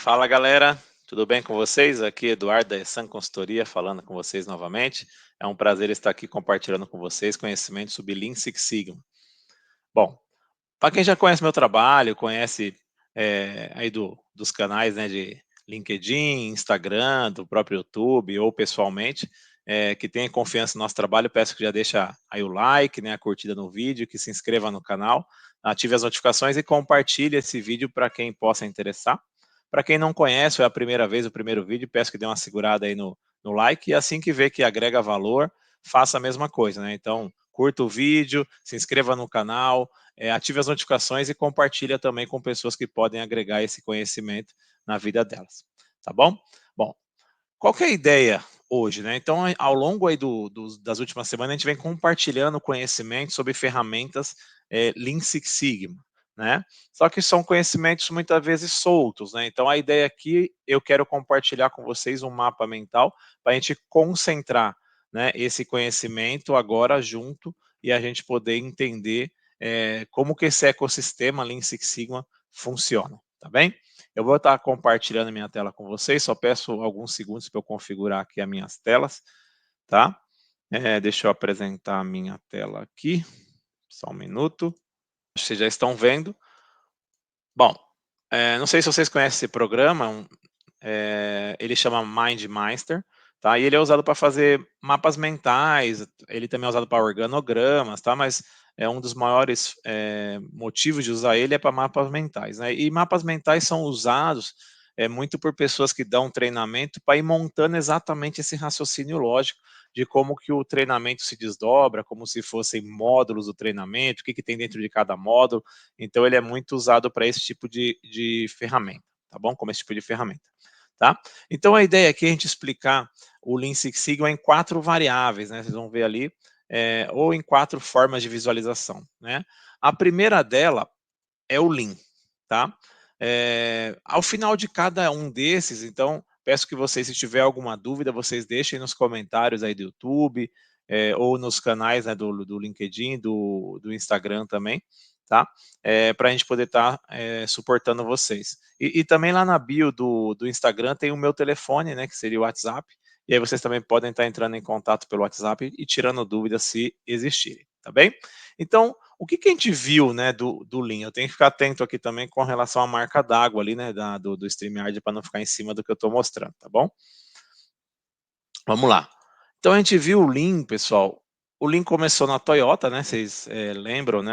Fala galera, tudo bem com vocês? Aqui é Eduardo da Essan Consultoria falando com vocês novamente. É um prazer estar aqui compartilhando com vocês conhecimento sobre Lean Six Sigma. Bom, para quem já conhece meu trabalho, conhece aí dos canais, né, de LinkedIn, Instagram, do próprio YouTube ou pessoalmente, que tenha confiança no nosso trabalho, peço que já deixa aí o like, né, a curtida no vídeo, que se inscreva no canal, ative as notificações e compartilhe esse vídeo para quem possa interessar. Para quem não conhece, é a primeira vez, o primeiro vídeo, peço que dê uma segurada aí no like e assim que vê que agrega valor, faça a mesma coisa, né? Então, curta o vídeo, se inscreva no canal, ative as notificações e compartilha também com pessoas que podem agregar esse conhecimento na vida delas, tá bom? Bom, qual que é a ideia hoje, né? Então, ao longo aí das últimas semanas, a gente vem compartilhando conhecimento sobre ferramentas Lean Six Sigma, né? Só que são conhecimentos muitas vezes soltos, né? Então, a ideia aqui, eu quero compartilhar com vocês um mapa mental para a gente concentrar, né, esse conhecimento agora junto e a gente poder entender como que esse ecossistema Lean Six Sigma funciona, tá bem? Eu vou estar compartilhando minha tela com vocês, só peço alguns segundos para eu configurar aqui as minhas telas, tá? Deixa eu apresentar a minha tela aqui, só um minuto. Vocês já estão vendo. Bom, não sei se vocês conhecem esse programa, ele chama MindMeister, tá? E ele é usado para fazer mapas mentais, ele também é usado para organogramas, tá? Mas é um dos maiores motivos de usar ele é para mapas mentais, né? E mapas mentais são usados muito por pessoas que dão treinamento para ir montando exatamente esse raciocínio lógico de como que o treinamento se desdobra, como se fossem módulos do treinamento, o que tem dentro de cada módulo. Então, ele é muito usado para esse tipo de ferramenta, tá bom? Como esse tipo de ferramenta. Tá? Então, a ideia aqui é a gente explicar o Lean Six Sigma em 4 variáveis, né? Vocês vão ver ali, ou em 4 formas de visualização, né? A primeira dela é o Lean, tá? Ao final de cada um desses, então, peço que vocês, se tiver alguma dúvida, vocês deixem nos comentários aí do YouTube, ou nos canais, né, do LinkedIn, do Instagram também, tá? Para a gente poder estar suportando vocês. E também lá na bio do Instagram tem o meu telefone, né, que seria o WhatsApp, e aí vocês também podem estar entrando em contato pelo WhatsApp e tirando dúvidas se existirem, tá bem? Então, o que a gente viu, né, do Lean? Eu tenho que ficar atento aqui também com relação à marca d'água ali, né, do StreamYard, para não ficar em cima do que eu estou mostrando, tá bom? Vamos lá. Então a gente viu o Lean, pessoal. O Lean começou na Toyota, né? Vocês lembram, né?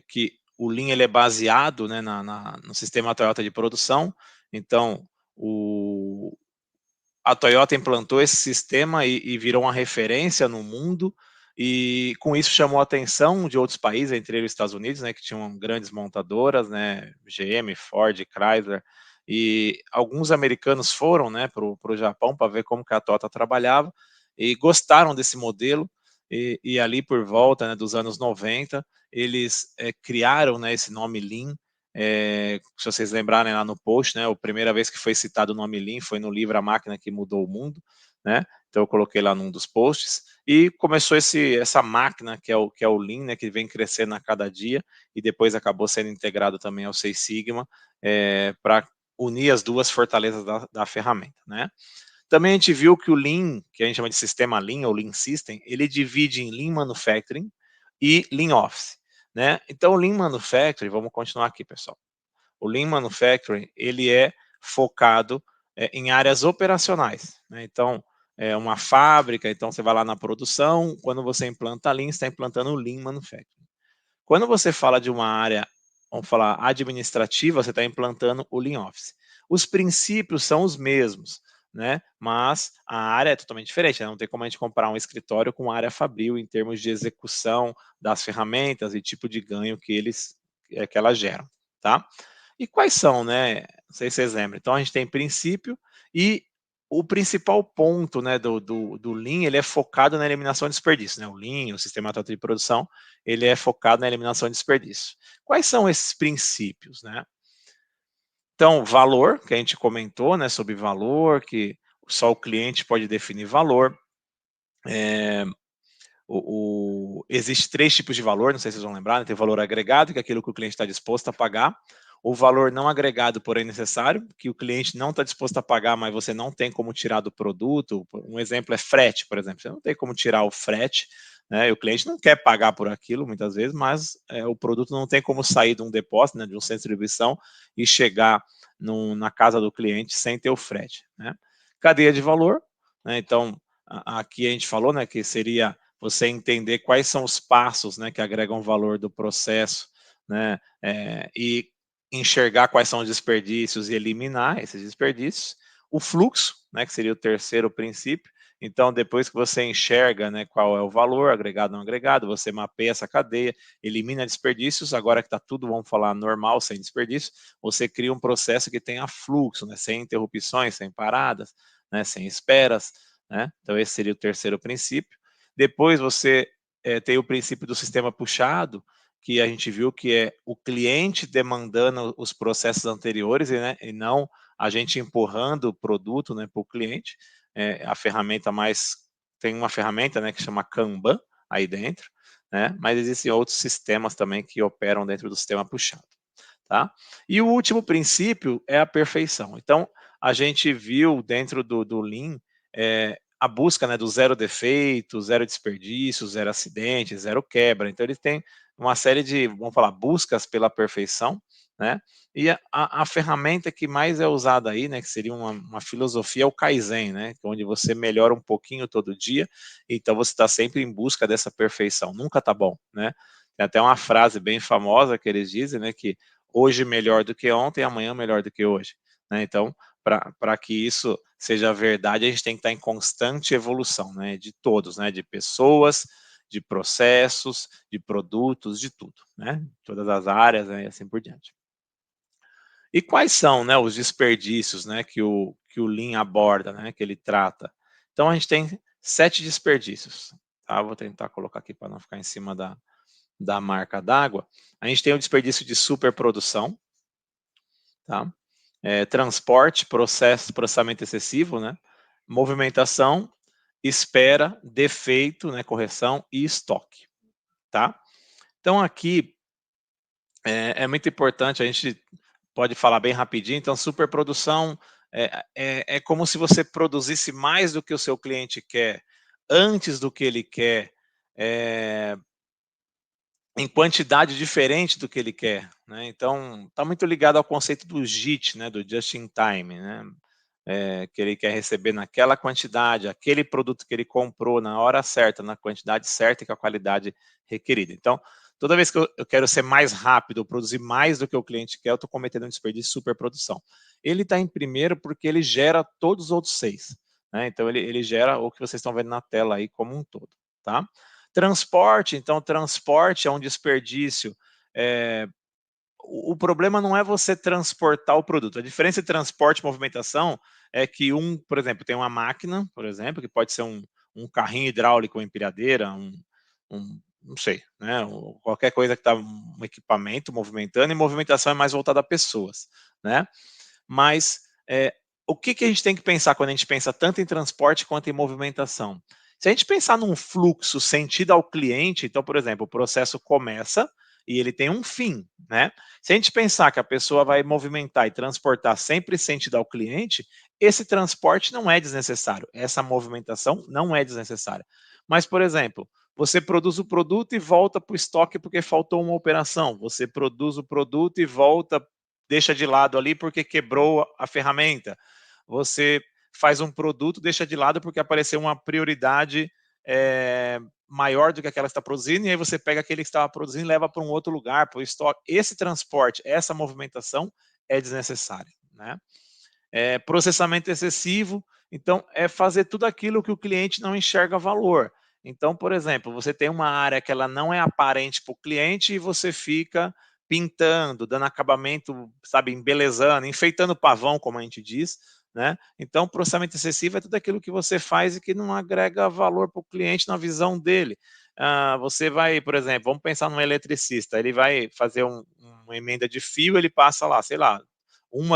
Que o Lean ele é baseado, né, no sistema Toyota de produção. Então a Toyota implantou esse sistema e virou uma referência no mundo, e com isso chamou a atenção de outros países, entre eles os Estados Unidos, né, que tinham grandes montadoras, né, GM, Ford, Chrysler, e alguns americanos foram, né, para o Japão para ver como que a Toyota trabalhava, e gostaram desse modelo, e ali por volta, né, dos anos 90, eles criaram, né, esse nome Lean. Se vocês lembrarem lá no post, né, a primeira vez que foi citado o nome Lean foi no livro A Máquina que Mudou o Mundo, né? Então eu coloquei lá num dos posts e começou essa máquina que é o Lean, né, que vem crescendo a cada dia e depois acabou sendo integrado também ao Six Sigma para unir as duas fortalezas da ferramenta, né? Também a gente viu que o Lean, que a gente chama de sistema Lean ou Lean System, ele divide em Lean Manufacturing e Lean Office, né? Então o Lean Manufacturing, vamos continuar aqui, pessoal. O Lean Manufacturing, ele é focado em áreas operacionais, né? Então, uma fábrica, então você vai lá na produção, quando você implanta Lean, você está implantando o Lean Manufacturing. Quando você fala de uma área, vamos falar, administrativa, você está implantando o Lean Office. Os princípios são os mesmos, né? Mas a área é totalmente diferente, né? Não tem como a gente comparar um escritório com uma área fabril em termos de execução das ferramentas e tipo de ganho que elas geram, tá? E quais são, né? Não sei se vocês lembram. Então, a gente tem princípio e o principal ponto, né, do Lean, ele é focado na eliminação de desperdício, né? O Lean, o sistema de produção, ele é focado na eliminação de desperdício. Quais são esses princípios, né? Então, valor, que a gente comentou, né, sobre valor, que só o cliente pode definir valor. Existe 3 tipos de valor, não sei se vocês vão lembrar, né? Tem o valor agregado, que é aquilo que o cliente está disposto a pagar. o valor não agregado, porém necessário, que o cliente não está disposto a pagar, mas você não tem como tirar do produto. Um exemplo é frete, por exemplo. Você não tem como tirar o frete, né? E o cliente não quer pagar por aquilo, muitas vezes, mas o produto não tem como sair de um depósito, né, de um centro de distribuição e chegar na casa do cliente sem ter o frete, né? Cadeia de valor, né? Então, aqui a gente falou, né, que seria você entender quais são os passos, né, que agregam valor do processo, né, e enxergar quais são os desperdícios e eliminar esses desperdícios. O fluxo, né, que seria o terceiro princípio. Então, depois que você enxerga, né, qual é o valor, agregado ou não agregado, você mapeia essa cadeia, elimina desperdícios. Agora que está tudo, vamos falar, normal, sem desperdício, você cria um processo que tenha fluxo, né, sem interrupções, sem paradas, né, sem esperas, né? Então, esse seria o terceiro princípio. Depois você tem o princípio do sistema puxado, que a gente viu que é o cliente demandando os processos anteriores, né, e não a gente empurrando o produto, né, para o cliente. A ferramenta tem uma ferramenta, né, que chama Kanban aí dentro, né, mas existem outros sistemas também que operam dentro do sistema puxado, tá? E o último princípio é a perfeição. Então, a gente viu dentro do Lean a busca, né, do zero defeito, zero desperdício, zero acidente, zero quebra. Então, ele tem uma série de, vamos falar, buscas pela perfeição, né? E a ferramenta que mais é usada aí, né, que seria uma filosofia, é o Kaizen, né? Onde você melhora um pouquinho todo dia, então você está sempre em busca dessa perfeição. Nunca tá bom, né? Tem até uma frase bem famosa que eles dizem, né, que hoje melhor do que ontem, amanhã melhor do que hoje, né? Então, para que isso seja verdade, a gente tem que estar em constante evolução, né? De todos, né? De pessoas, de processos, de produtos, de tudo, né? Todas as áreas, né? E assim por diante. E quais são, né, os desperdícios, né, que o Lean aborda, né, que ele trata? Então a gente tem 7 desperdícios, tá? Vou tentar colocar aqui para não ficar em cima da marca d'água. A gente tem o desperdício de superprodução, tá? Transporte, processamento excessivo, né? Movimentação, espera, defeito, né, correção e estoque, tá? Então aqui é muito importante, a gente pode falar bem rapidinho. Então, superprodução é como se você produzisse mais do que o seu cliente quer, antes do que ele quer, é, em quantidade diferente do que ele quer, né? Então, está muito ligado ao conceito do JIT, né? Do Just in Time, né? Que ele quer receber naquela quantidade, aquele produto que ele comprou na hora certa, na quantidade certa e com a qualidade requerida. Então, toda vez que eu quero ser mais rápido, produzir mais do que o cliente quer, eu estou cometendo um desperdício de superprodução. Ele está em primeiro porque ele gera todos os outros 6, né? Então, ele gera o que vocês estão vendo na tela aí como um todo, tá? Transporte, então, transporte é um desperdício. O problema não é você transportar o produto. A diferença de transporte e movimentação é que por exemplo, tem uma máquina, por exemplo, que pode ser um carrinho hidráulico, uma empilhadeira, não sei, né? Qualquer coisa que está um equipamento movimentando, e movimentação é mais voltada a pessoas, né? Mas o que a gente tem que pensar quando a gente pensa tanto em transporte quanto em movimentação? Se a gente pensar num fluxo sentido ao cliente, então, por exemplo, o processo começa e ele tem um fim, né? Se a gente pensar que a pessoa vai movimentar e transportar sempre sentido ao cliente, esse transporte não é desnecessário, essa movimentação não é desnecessária. Mas, por exemplo, você produz o produto e volta para o estoque porque faltou uma operação. Você produz o produto e volta, deixa de lado ali porque quebrou a ferramenta. Você faz um produto, deixa de lado porque apareceu uma prioridade maior do que aquela que está produzindo, e aí você pega aquele que estava produzindo e leva para um outro lugar, para o estoque. Esse transporte, essa movimentação é desnecessária, né? Processamento excessivo, então é fazer tudo aquilo que o cliente não enxerga valor. Então, por exemplo, você tem uma área que ela não é aparente para o cliente e você fica pintando, dando acabamento, sabe, embelezando, enfeitando o pavão, como a gente diz, né? Então, processamento excessivo é tudo aquilo que você faz e que não agrega valor para o cliente na visão dele. Você vai, por exemplo, vamos pensar num eletricista, ele vai fazer uma emenda de fio, ele passa lá, sei lá,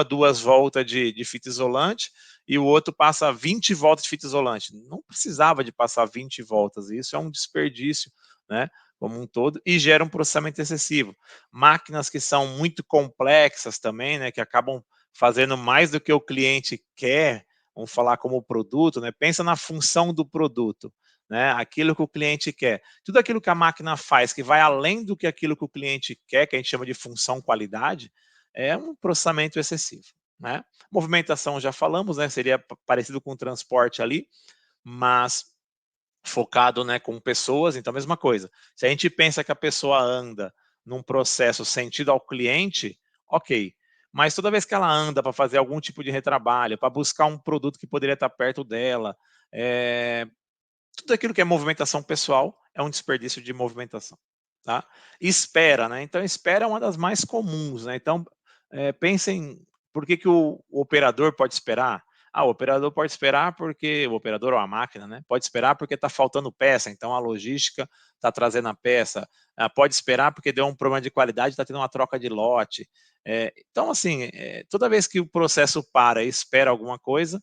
2 voltas de fita isolante e o outro passa 20 voltas de fita isolante. Não precisava de passar 20 voltas, isso é um desperdício, né? como um todo, e gera um processamento excessivo. Máquinas que são muito complexas também, né, que acabam fazendo mais do que o cliente quer, vamos falar como produto, né, pensa na função do produto, né, aquilo que o cliente quer. Tudo aquilo que a máquina faz que vai além do que aquilo que o cliente quer, que a gente chama de função qualidade, é um processamento excessivo, né. Movimentação já falamos, né, seria parecido com o transporte ali, mas focado, né, com pessoas, então a mesma coisa. Se a gente pensa que a pessoa anda num processo sentido ao cliente, ok. Mas toda vez que ela anda para fazer algum tipo de retrabalho, para buscar um produto que poderia estar perto dela, tudo aquilo que é movimentação pessoal é um desperdício de movimentação, tá? Espera, né? Então, espera é uma das mais comuns, né? Então, pensem, por que que o operador pode esperar? Ah, o operador pode esperar porque, o operador ou a máquina, né? Pode esperar porque está faltando peça, então a logística está trazendo a peça. Ah, pode esperar porque deu um problema de qualidade, está tendo uma troca de lote. Então, assim, toda vez que o processo para e espera alguma coisa,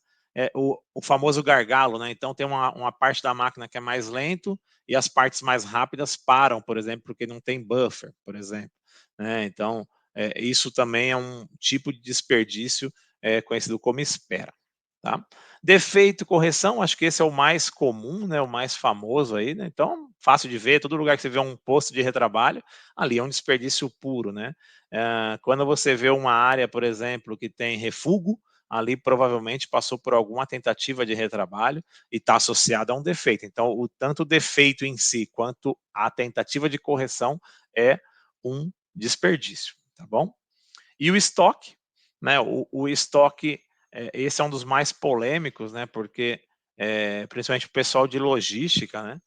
o famoso gargalo, né? Então tem uma parte da máquina que é mais lento e as partes mais rápidas param, por exemplo, porque não tem buffer, por exemplo, né? Então isso também é um tipo de desperdício conhecido como espera, tá? Defeito, correção, acho que esse é o mais comum, né? O mais famoso aí, né? Então fácil de ver, todo lugar que você vê um posto de retrabalho, ali é um desperdício puro, né? Quando você vê uma área, por exemplo, que tem refúgio, ali provavelmente passou por alguma tentativa de retrabalho e está associada a um defeito. Então, o tanto o defeito em si quanto a tentativa de correção é um desperdício, tá bom? E o estoque, né? O estoque, esse é um dos mais polêmicos, né? Porque principalmente o pessoal de logística, né?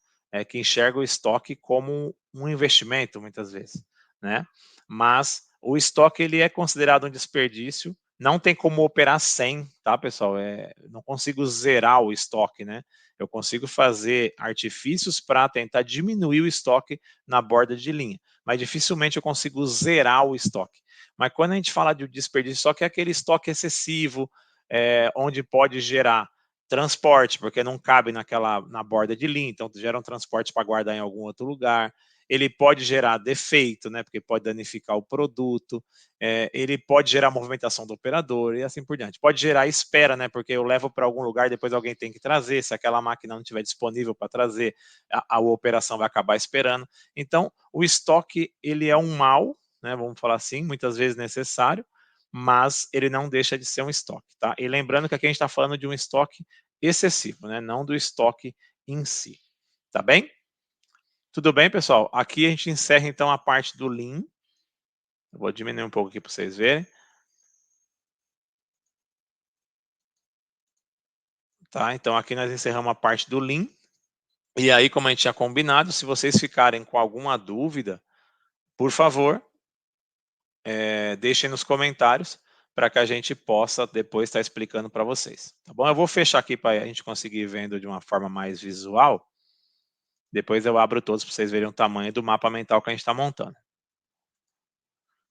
Que enxerga o estoque como um investimento muitas vezes, né? Mas o estoque ele é considerado um desperdício. Não tem como operar sem, tá, pessoal? Não consigo zerar o estoque, né? Eu consigo fazer artifícios para tentar diminuir o estoque na borda de linha, mas dificilmente eu consigo zerar o estoque. Mas quando a gente fala de desperdício, só que é aquele estoque excessivo, onde pode gerar transporte, porque não cabe na borda de linha, então gera um transporte para guardar em algum outro lugar. Ele pode gerar defeito, né, porque pode danificar o produto. Ele pode gerar movimentação do operador e assim por diante. Pode gerar espera, né, porque eu levo para algum lugar, depois alguém tem que trazer. Se aquela máquina não estiver disponível para trazer, a operação vai acabar esperando. Então, o estoque ele é um mal, né, vamos falar assim, muitas vezes necessário, mas ele não deixa de ser um estoque, tá? E lembrando que aqui a gente está falando de um estoque excessivo, né, não do estoque em si, tá bem? Tudo bem, pessoal? Aqui a gente encerra então a parte do Lean. Eu vou diminuir um pouco aqui para vocês verem, tá? Então aqui nós encerramos a parte do Lean. E aí, como a gente tinha combinado, se vocês ficarem com alguma dúvida, por favor, deixem nos comentários para que a gente possa depois estar explicando para vocês, tá bom? Eu vou fechar aqui para a gente conseguir vendo de uma forma mais visual. Depois eu abro todos para vocês verem o tamanho do mapa mental que a gente está montando.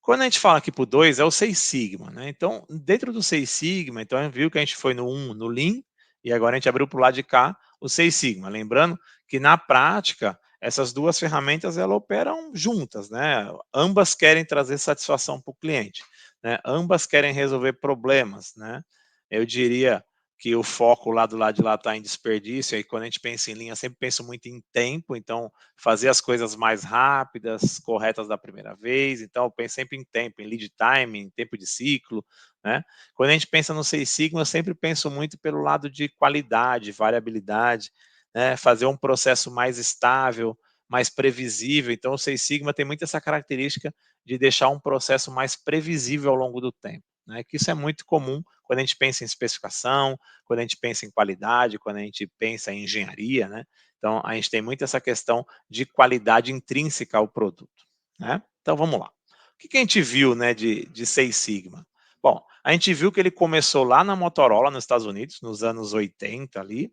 Quando a gente fala aqui para o 2, é o 6 Sigma, né? Então, dentro do 6 Sigma, então a gente viu que a gente foi no 1, no Lean, e agora a gente abriu para o lado de cá o 6 Sigma. Lembrando que na prática, essas duas ferramentas elas operam juntas, né? Ambas querem trazer satisfação para o cliente, né? Ambas querem resolver problemas, né? Eu diria que o foco lá do lado de lá está em desperdício, e quando a gente pensa em linha, eu sempre penso muito em tempo, então fazer as coisas mais rápidas, corretas da primeira vez. Então, eu penso sempre em tempo, em lead time, em tempo de ciclo, né? Quando a gente pensa no Six Sigma, eu sempre penso muito pelo lado de qualidade, variabilidade, né? Fazer um processo mais estável, mais previsível. Então, o Six Sigma tem muito essa característica de deixar um processo mais previsível ao longo do tempo, né? Que isso é muito comum quando a gente pensa em especificação, quando a gente pensa em qualidade, quando a gente pensa em engenharia, né? Então, a gente tem muito essa questão de qualidade intrínseca ao produto, né? Então, vamos lá. O que a gente viu, né, de Six Sigma? Bom, a gente viu que ele começou lá na Motorola, nos Estados Unidos, nos anos 80 ali.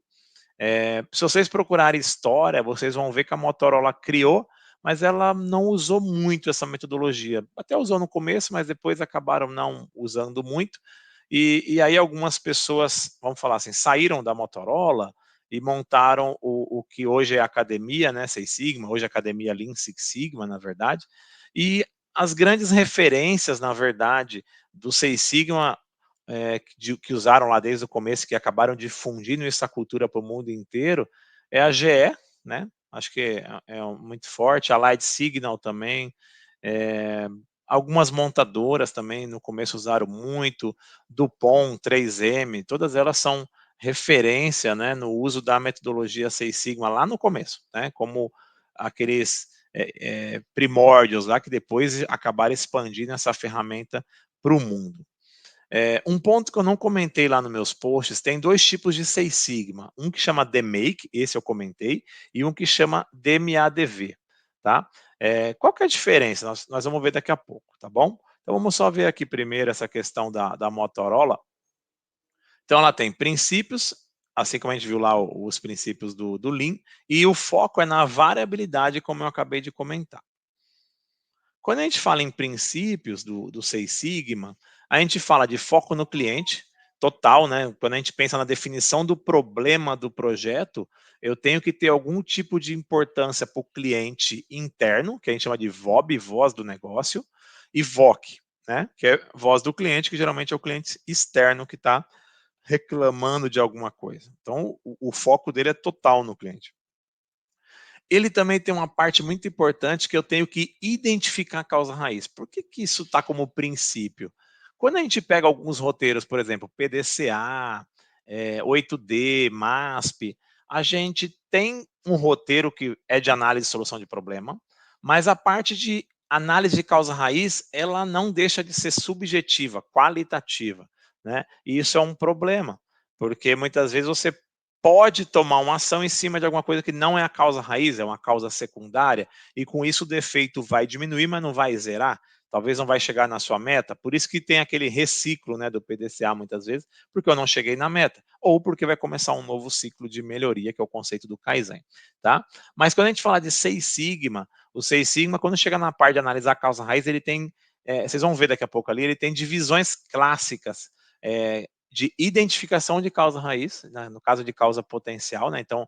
Se vocês procurarem história, vocês vão ver que a Motorola criou, mas ela não usou muito essa metodologia. Até usou no começo, mas depois acabaram não usando muito. E aí algumas pessoas, vamos falar assim, saíram da Motorola e montaram o que hoje é a academia, né, Seis Sigma, hoje é a academia Lean Six Sigma, na verdade, e as grandes referências, na verdade, do Seis Sigma, que usaram lá desde o começo, que acabaram difundindo essa cultura para o mundo inteiro, é a GE, né? Acho que muito forte, a Light Signal também, é, algumas montadoras também no começo usaram muito, Dupont, 3M, todas elas são referência, né, no uso da metodologia Seis Sigma lá no começo, né, como aqueles primórdios lá que depois acabaram expandindo essa ferramenta para o mundo. Um ponto que eu não comentei lá nos meus posts, tem dois tipos de Seis Sigma, um que chama DMake, esse eu comentei, e um que chama DMADV, tá? Qual que é a diferença? Nós vamos ver daqui a pouco, tá bom? Então vamos só ver aqui primeiro essa questão da Motorola. Então ela tem princípios, assim como a gente viu lá os princípios do Lean, e o foco é na variabilidade, como eu acabei de comentar. Quando a gente fala em princípios do Seis Sigma, a gente fala de foco no cliente total, né? Quando a gente pensa na definição do problema do projeto, eu tenho que ter algum tipo de importância para o cliente interno, que a gente chama de VOB, voz do negócio, e VOC, né? Que é voz do cliente, que geralmente é o cliente externo que está reclamando de alguma coisa. Então, o foco dele é total no cliente. Ele também tem uma parte muito importante que eu tenho que identificar a causa raiz. Por que que isso está como princípio? Quando a gente pega alguns roteiros, por exemplo, PDCA, 8D, MASP, a gente tem um roteiro que é de análise e solução de problema, mas a parte de análise de causa raiz, ela não deixa de ser subjetiva, qualitativa, né? E isso é um problema, porque muitas vezes você pode tomar uma ação em cima de alguma coisa que não é a causa raiz, é uma causa secundária, e com isso o defeito vai diminuir, mas não vai zerar, talvez não vai chegar na sua meta, por isso que tem aquele reciclo, né, do PDCA muitas vezes, porque eu não cheguei na meta, ou porque vai começar um novo ciclo de melhoria, que é o conceito do Kaizen, tá? Mas quando a gente fala de Seis Sigma, o Seis Sigma, quando chega na parte de analisar a causa raiz, ele tem, vocês vão ver daqui a pouco ali, ele tem divisões clássicas, de identificação de causa raiz, né, no caso de causa potencial, né, então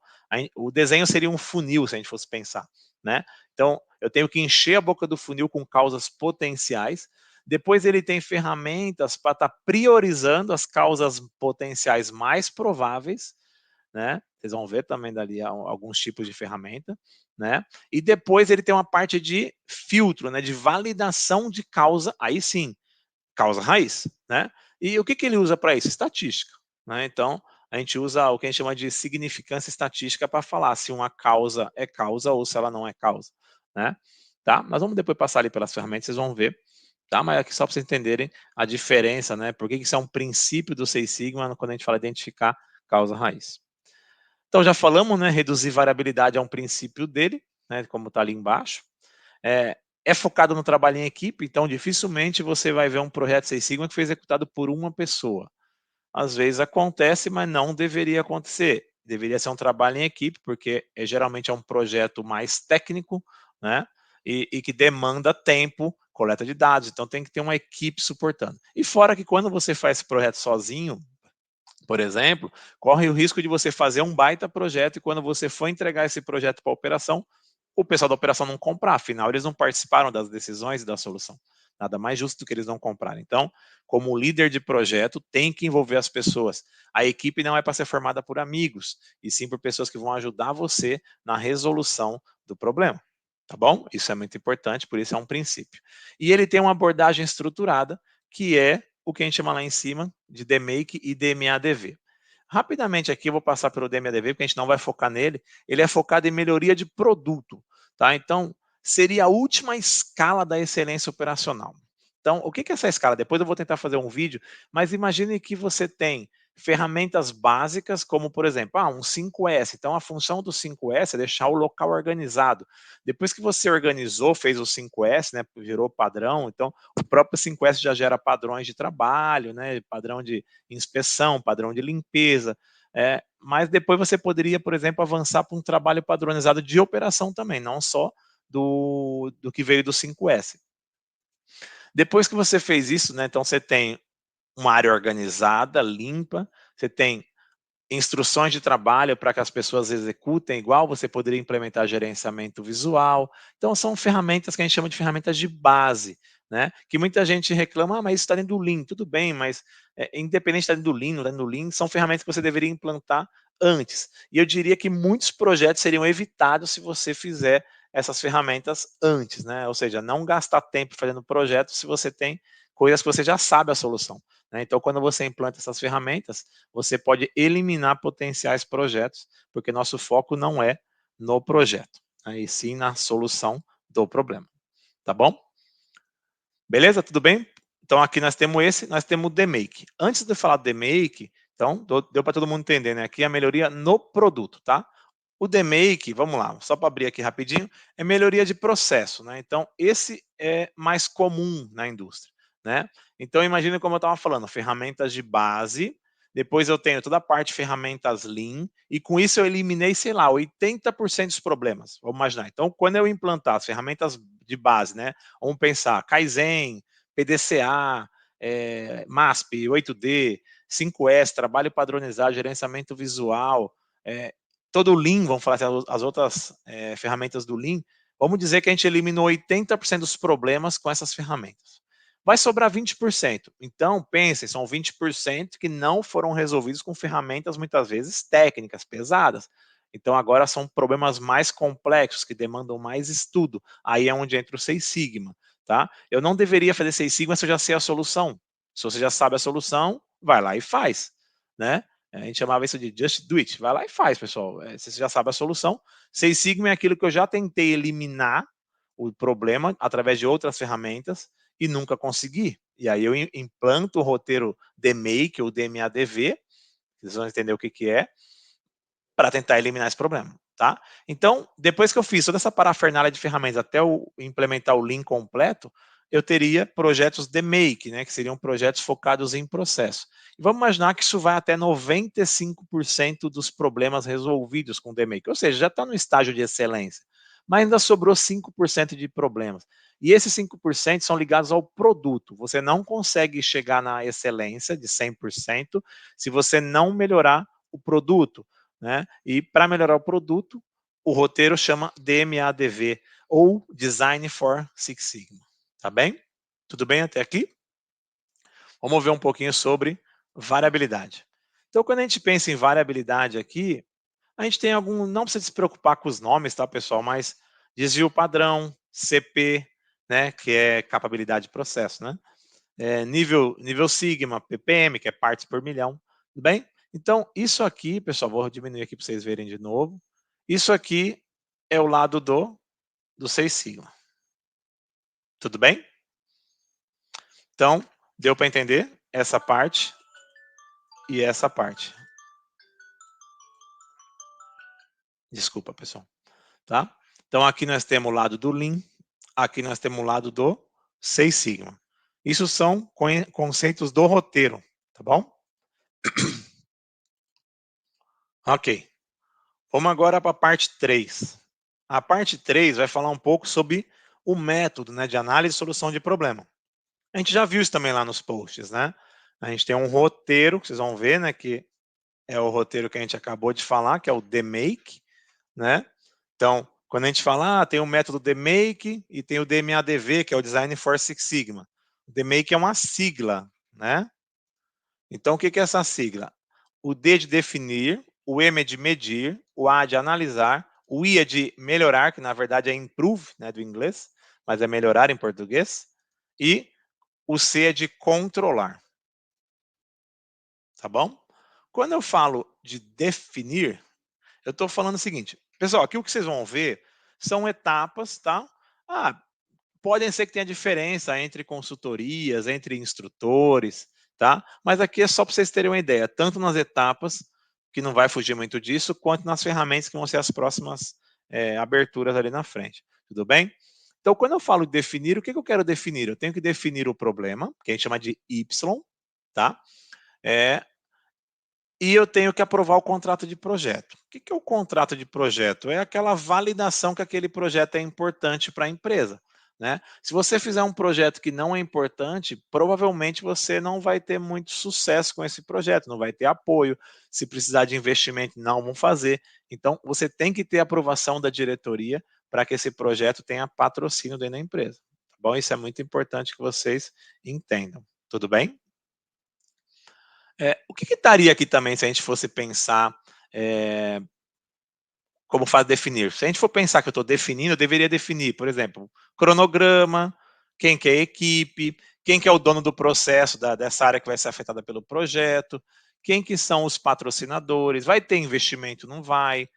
o desenho seria um funil, se a gente fosse pensar, né, então eu tenho que encher a boca do funil com causas potenciais, depois ele tem ferramentas para estar priorizando as causas potenciais mais prováveis, né, vocês vão ver também dali alguns tipos de ferramenta, né, e depois ele tem uma parte de filtro, né, de validação de causa, aí sim, causa raiz, né? E o que que ele usa para isso? Estatística, né? Então, a gente usa o que a gente chama de significância estatística para falar se uma causa é causa ou se ela não é causa, né? Tá? Nós vamos depois passar ali pelas ferramentas, vocês vão ver, tá? Mas aqui só para vocês entenderem a diferença, né? Por que que isso é um princípio do Seis Sigma quando a gente fala identificar causa raiz. Então, já falamos, né? Reduzir variabilidade é um princípio dele, né? Como está ali embaixo. É focado no trabalho em equipe, então dificilmente você vai ver um projeto Seis Sigma que foi executado por uma pessoa. Às vezes acontece, mas não deveria acontecer. Deveria ser um trabalho em equipe, porque geralmente é um projeto mais técnico, né? E que demanda tempo, coleta de dados, então tem que ter uma equipe suportando. E fora que quando você faz esse projeto sozinho, por exemplo, corre o risco de você fazer um baita projeto e quando você for entregar esse projeto para a operação, o pessoal da operação não comprar, afinal eles não participaram das decisões e da solução. Nada mais justo do que eles não comprarem. Então, como líder de projeto, tem que envolver as pessoas. A equipe não é para ser formada por amigos, e sim por pessoas que vão ajudar você na resolução do problema. Tá bom? Isso é muito importante, por isso é um princípio. E ele tem uma abordagem estruturada, que é o que a gente chama lá em cima de DMake e DMADV. Rapidamente aqui eu vou passar pelo DMADV, porque a gente não vai focar nele. Ele é focado em melhoria de produto, tá? Então, seria a última escala da excelência operacional. Então, o que é essa escala? Depois eu vou tentar fazer um vídeo, mas imagine que você tem ferramentas básicas, como por exemplo, um 5S. Então, a função do 5S é deixar o local organizado. Depois que você organizou, fez o 5S, né, virou padrão, então o próprio 5S já gera padrões de trabalho, né, padrão de inspeção, padrão de limpeza, mas depois você poderia, por exemplo, avançar para um trabalho padronizado de operação também, não só do que veio do 5S. Depois que você fez isso, né, então você tem uma área organizada, limpa, você tem instruções de trabalho para que as pessoas executem igual, você poderia implementar gerenciamento visual. Então, são ferramentas que a gente chama de ferramentas de base, né? Que muita gente reclama, mas isso está dentro do Lean. Tudo bem, mas independente de estar dentro do Lean, não está dentro do Lean, são ferramentas que você deveria implantar antes. E eu diria que muitos projetos seriam evitados se você fizer essas ferramentas antes, né? Ou seja, não gastar tempo fazendo projetos se você tem coisas que você já sabe a solução, né? Então, quando você implanta essas ferramentas, você pode eliminar potenciais projetos, porque nosso foco não é no projeto, né? E sim na solução do problema. Tá bom? Beleza? Tudo bem? Então, aqui nós temos o DMake. Antes de falar do DMake, então, deu para todo mundo entender, né? Aqui é a melhoria no produto, tá? O DMake, vamos lá, só para abrir aqui rapidinho, é melhoria de processo, né? Então, esse é mais comum na indústria, né? Então, imagina como eu estava falando, ferramentas de base, depois eu tenho toda a parte de ferramentas Lean, e com isso eu eliminei, sei lá, 80% dos problemas, vamos imaginar. Então, quando eu implantar as ferramentas de base, né? Vamos pensar, Kaizen, PDCA, MASP, 8D, 5S, trabalho padronizado, gerenciamento visual, todo o Lean, vamos falar assim, as outras ferramentas do Lean, vamos dizer que a gente eliminou 80% dos problemas com essas ferramentas. Vai sobrar 20%. Então, pensem, são 20% que não foram resolvidos com ferramentas, muitas vezes, técnicas, pesadas. Então, agora são problemas mais complexos, que demandam mais estudo. Aí é onde entra o Seis Sigma. Tá? Eu não deveria fazer Seis Sigma se eu já sei a solução. Se você já sabe a solução, vai lá e faz. Né? A gente chamava isso de just do it. Vai lá e faz, pessoal. Você já sabe a solução. Seis Sigma é aquilo que eu já tentei eliminar o problema através de outras ferramentas e nunca consegui. E aí eu implanto o roteiro DMake ou DMADV, vocês vão entender o que é, para tentar eliminar esse problema. Tá? Então, depois que eu fiz toda essa parafernália de ferramentas até eu implementar o Lean completo, eu teria projetos de make, né, que seriam projetos focados em processo. E vamos imaginar que isso vai até 95% dos problemas resolvidos com o DMake, ou seja, já está no estágio de excelência, mas ainda sobrou 5% de problemas. E esses 5% são ligados ao produto. Você não consegue chegar na excelência de 100% se você não melhorar o produto. Né? E para melhorar o produto, o roteiro chama DMADV, ou Design for Six Sigma. Tá bem? Tudo bem até aqui? Vamos ver um pouquinho sobre variabilidade. Então, quando a gente pensa em variabilidade aqui, a gente tem algum, não precisa se preocupar com os nomes, tá, pessoal? Mas desvio padrão, CP, né, que é capabilidade de processo, né? Nível Sigma, PPM, que é partes por milhão, tudo bem? Então, isso aqui, pessoal, vou diminuir aqui para vocês verem de novo. Isso aqui é o lado do Seis Sigma. Tudo bem? Então, deu para entender essa parte e essa parte. Desculpa, pessoal. Tá? Então, aqui nós temos o lado do Lean, aqui nós temos o lado do Seis Sigma. Isso são conceitos do roteiro, tá bom? Ok. Vamos agora para a parte 3. A parte 3 vai falar um pouco sobre o método, né, de análise e solução de problema. A gente já viu isso também lá nos posts, né? A gente tem um roteiro, que vocês vão ver, né, que é o roteiro que a gente acabou de falar, que é o DMake, né? Então, quando a gente fala, tem o método DMake e tem o DMADV, que é o Design for Six Sigma. O DMake é uma sigla, né? Então, o que é essa sigla? O D de definir, o M é de medir, o A de analisar, o I é de melhorar, que na verdade é improve, né, do inglês, mas é melhorar em português, e o C é de controlar. Tá bom? Quando eu falo de definir, eu estou falando o seguinte, pessoal, aqui o que vocês vão ver são etapas, tá? Podem ser que tenha diferença entre consultorias, entre instrutores, tá? Mas aqui é só para vocês terem uma ideia, tanto nas etapas, que não vai fugir muito disso, quanto nas ferramentas que vão ser as próximas aberturas ali na frente. Tudo bem? Então, quando eu falo definir, o que eu quero definir? Eu tenho que definir o problema, que a gente chama de Y, tá? E eu tenho que aprovar o contrato de projeto. O que é o contrato de projeto? É aquela validação que aquele projeto é importante para a empresa. né? Se você fizer um projeto que não é importante, provavelmente você não vai ter muito sucesso com esse projeto, não vai ter apoio. Se precisar de investimento, não vão fazer. Então, você tem que ter aprovação da diretoria para que esse projeto tenha patrocínio dentro da empresa. Tá bom? Isso é muito importante que vocês entendam. Tudo bem? O que estaria aqui também se a gente fosse pensar é, como faz definir? Se a gente for pensar que eu estou definindo, eu deveria definir, por exemplo, cronograma, quem que é a equipe, quem que é o dono do processo dessa área que vai ser afetada pelo projeto, quem que são os patrocinadores, vai ter investimento, não vai,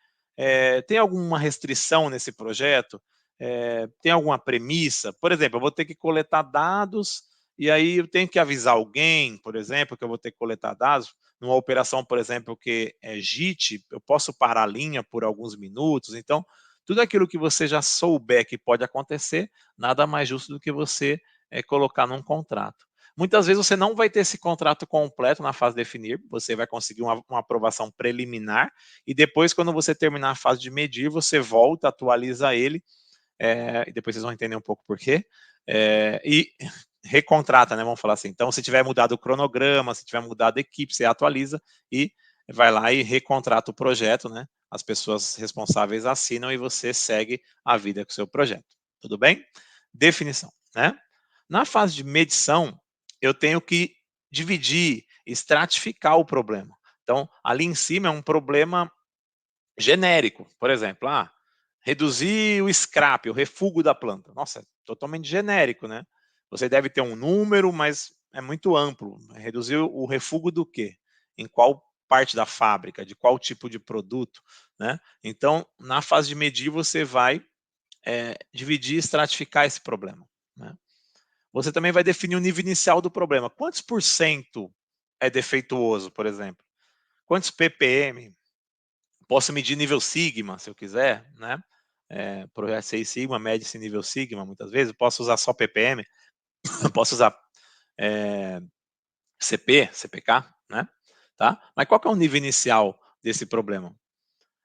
tem alguma restrição nesse projeto, tem alguma premissa, por exemplo, eu vou ter que coletar dados e aí eu tenho que avisar alguém, por exemplo, que eu vou ter que coletar dados, numa operação, por exemplo, que é JIT, eu posso parar a linha por alguns minutos. Então, tudo aquilo que você já souber que pode acontecer, nada mais justo do que você colocar num contrato. Muitas vezes você não vai ter esse contrato completo na fase de definir, você vai conseguir uma aprovação preliminar, e depois, quando você terminar a fase de medir, você volta, atualiza ele, e depois vocês vão entender um pouco por quê, e recontrata, né? Vamos falar assim. Então, se tiver mudado o cronograma, se tiver mudado a equipe, você atualiza e vai lá e recontrata o projeto, né? As pessoas responsáveis assinam e você segue a vida com o seu projeto. Tudo bem? Definição, né? Na fase de medição, eu tenho que dividir, estratificar o problema. Então, ali em cima é um problema genérico, por exemplo, reduzir o scrap, o refúgio da planta. Nossa, é totalmente genérico, né? Você deve ter um número, mas é muito amplo. Reduzir o refúgio do quê? Em qual parte da fábrica, de qual tipo de produto, né? Então, na fase de medir, você vai dividir e estratificar esse problema, né? Você também vai definir o nível inicial do problema. Quantos por cento é defeituoso, por exemplo? Quantos ppm? Posso medir nível sigma, se eu quiser, né? Projeto 6 sigma, mede esse nível sigma, muitas vezes. Posso usar só ppm, posso usar CP, CPK, né? Tá? Mas qual que é o nível inicial desse problema?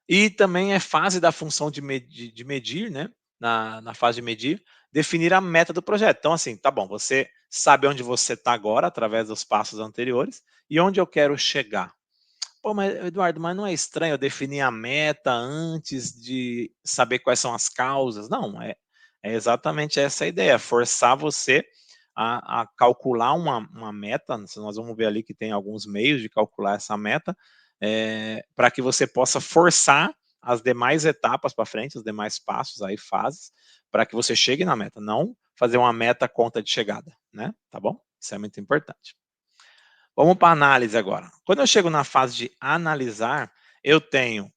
E também é fase da função de medir, né? Na fase de medir, definir a meta do projeto. Então, assim, tá bom, você sabe onde você está agora, através dos passos anteriores, e onde eu quero chegar. Pô, mas Eduardo, mas não é estranho eu definir a meta antes de saber quais são as causas? Não, é exatamente essa a ideia, forçar você a calcular uma meta. Nós vamos ver ali que tem alguns meios de calcular essa meta, para que você possa forçar as demais etapas para frente, os demais passos, aí fases, para que você chegue na meta, não fazer uma meta conta de chegada, né? Tá bom? Isso é muito importante. Vamos para a análise agora. Quando eu chego na fase de analisar, eu tenho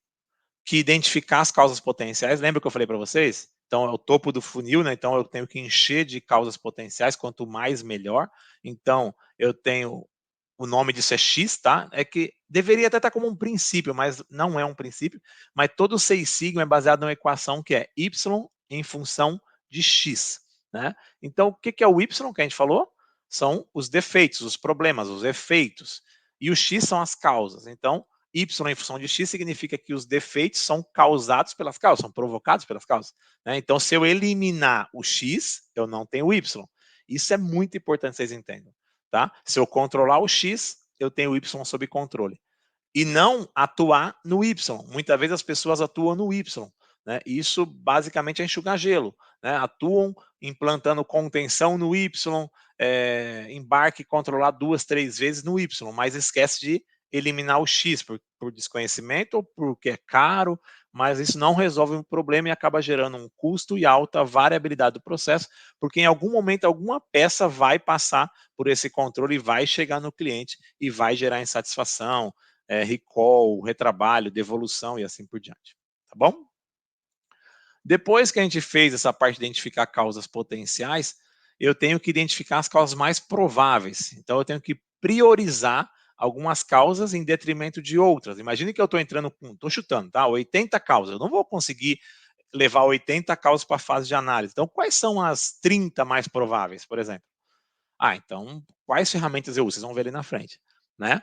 que identificar as causas potenciais. Lembra que eu falei para vocês? Então, é o topo do funil, né? Então, eu tenho que encher de causas potenciais, quanto mais, melhor. Então, eu tenho, o nome disso é X, tá? É que deveria até estar como um princípio, mas não é um princípio. Mas todo 6 sigma é baseado numa equação que é Y em função de X, né? Então, o que é o Y que a gente falou? São os defeitos, os problemas, os efeitos. E o X são as causas. Então, Y em função de X significa que os defeitos são causados pelas causas, são provocados pelas causas, né? Então, se eu eliminar o X, eu não tenho o Y. Isso é muito importante vocês entendam, tá? Se eu controlar o X, eu tenho o Y sob controle. E não atuar no Y. Muitas vezes as pessoas atuam no Y, né? Isso basicamente é enxugar gelo, né? Atuam implantando contenção no Y, embarque controlar 2, 3 vezes no Y, mas esquece de eliminar o X por desconhecimento ou porque é caro, mas isso não resolve o problema e acaba gerando um custo e alta variabilidade do processo, porque em algum momento alguma peça vai passar por esse controle e vai chegar no cliente e vai gerar insatisfação, recall, retrabalho, devolução e assim por diante. Tá bom? Depois que a gente fez essa parte de identificar causas potenciais, eu tenho que identificar as causas mais prováveis. Então, eu tenho que priorizar algumas causas em detrimento de outras. Imagine que eu estou entrando com, estou chutando, tá? 80 causas. Eu não vou conseguir levar 80 causas para a fase de análise. Então, quais são as 30 mais prováveis, por exemplo? Então, quais ferramentas eu uso? Vocês vão ver ali na frente, né?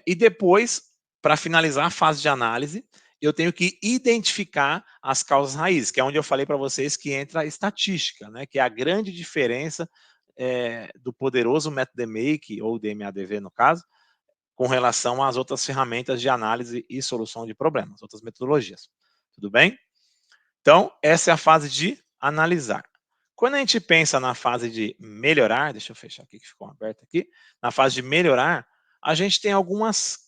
E depois, para finalizar a fase de análise, eu tenho que identificar as causas raízes, que é onde eu falei para vocês que entra a estatística, né, que é a grande diferença do poderoso método DMake, ou DMADV no caso, com relação às outras ferramentas de análise e solução de problemas, outras metodologias. Tudo bem? Então, essa é a fase de analisar. Quando a gente pensa na fase de melhorar, deixa eu fechar aqui que ficou aberto aqui, na fase de melhorar, a gente tem algumas,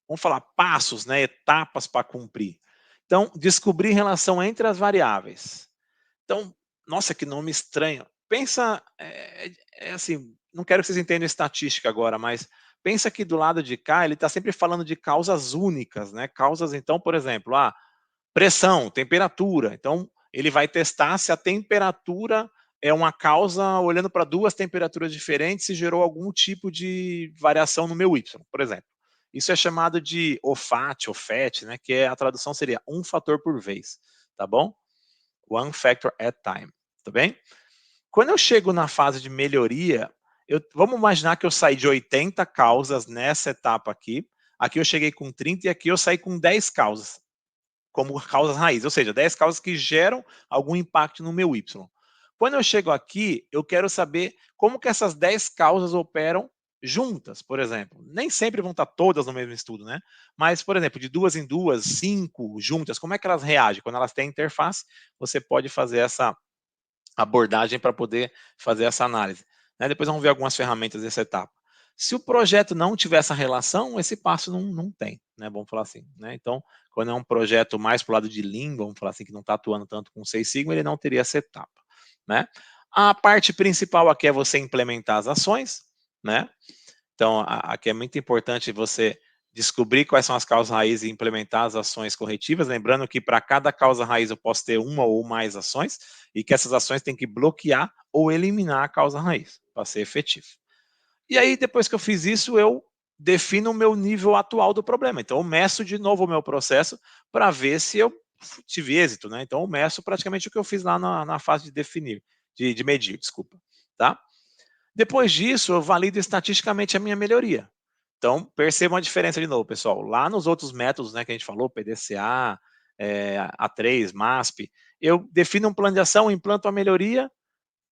vamos falar, passos, né, etapas para cumprir. Então, descobrir relação entre as variáveis. Então, nossa, que nome estranho. Pensa, assim, não quero que vocês entendam estatística agora, mas pensa que do lado de cá ele está sempre falando de causas únicas, né? Causas, então, por exemplo, pressão, temperatura. Então, ele vai testar se a temperatura é uma causa olhando para duas temperaturas diferentes e gerou algum tipo de variação no meu Y, por exemplo. Isso é chamado de OFAT, né? Que a tradução seria um fator por vez, tá bom? One factor at time, tá bem? Quando eu chego na fase de melhoria, vamos imaginar que eu saí de 80 causas nessa etapa aqui eu cheguei com 30 e aqui eu saí com 10 causas, como causas raiz, ou seja, 10 causas que geram algum impacto no meu Y. Quando eu chego aqui, eu quero saber como que essas 10 causas operam juntas, por exemplo. Nem sempre vão estar todas no mesmo estudo, né? Mas, por exemplo, de duas em duas, 5 juntas, como é que elas reagem? Quando elas têm interface, você pode fazer essa abordagem para poder fazer essa análise, né? Depois vamos ver algumas ferramentas dessa etapa. Se o projeto não tiver essa relação, esse passo não tem, né? Vamos falar assim, né? Então, quando é um projeto mais para o lado de Lean, vamos falar assim, que não está atuando tanto com Six Sigma, ele não teria essa etapa, né? A parte principal aqui é você implementar as ações, né? Então, aqui é muito importante você descobrir quais são as causas raízes e implementar as ações corretivas. Lembrando que para cada causa raiz eu posso ter uma ou mais ações e que essas ações têm que bloquear ou eliminar a causa raiz para ser efetivo. E aí, depois que eu fiz isso, eu defino o meu nível atual do problema. Então, eu meço de novo o meu processo para ver se eu tive êxito, né? Então, eu meço praticamente o que eu fiz lá na fase de definir, de medir, desculpa, tá? Depois disso, eu valido estatisticamente a minha melhoria. Então, percebam a diferença de novo, pessoal. Lá nos outros métodos, né, que a gente falou, PDCA, A3, MASP, eu defino um plano de ação, implanto a melhoria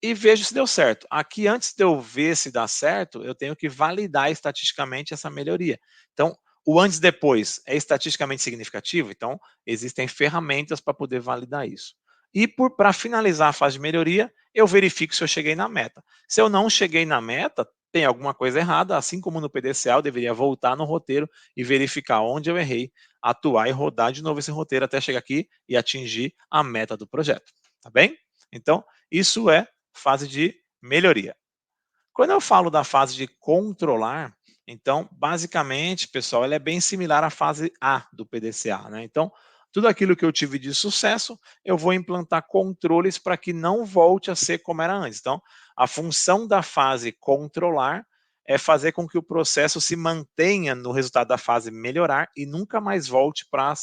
e vejo se deu certo. Aqui, antes de eu ver se dá certo, eu tenho que validar estatisticamente essa melhoria. Então, o antes e depois é estatisticamente significativo? Então, existem ferramentas para poder validar isso. E para finalizar a fase de melhoria, eu verifico se eu cheguei na meta. Se eu não cheguei na meta, tem alguma coisa errada, assim como no PDCA, eu deveria voltar no roteiro e verificar onde eu errei, atuar e rodar de novo esse roteiro até chegar aqui e atingir a meta do projeto. Tá bem? Então, isso é fase de melhoria. Quando eu falo da fase de controlar, então, basicamente, pessoal, ela é bem similar à fase A do PDCA, né? Então, tudo aquilo que eu tive de sucesso, eu vou implantar controles para que não volte a ser como era antes. Então, a função da fase controlar é fazer com que o processo se mantenha no resultado da fase melhorar e nunca mais volte para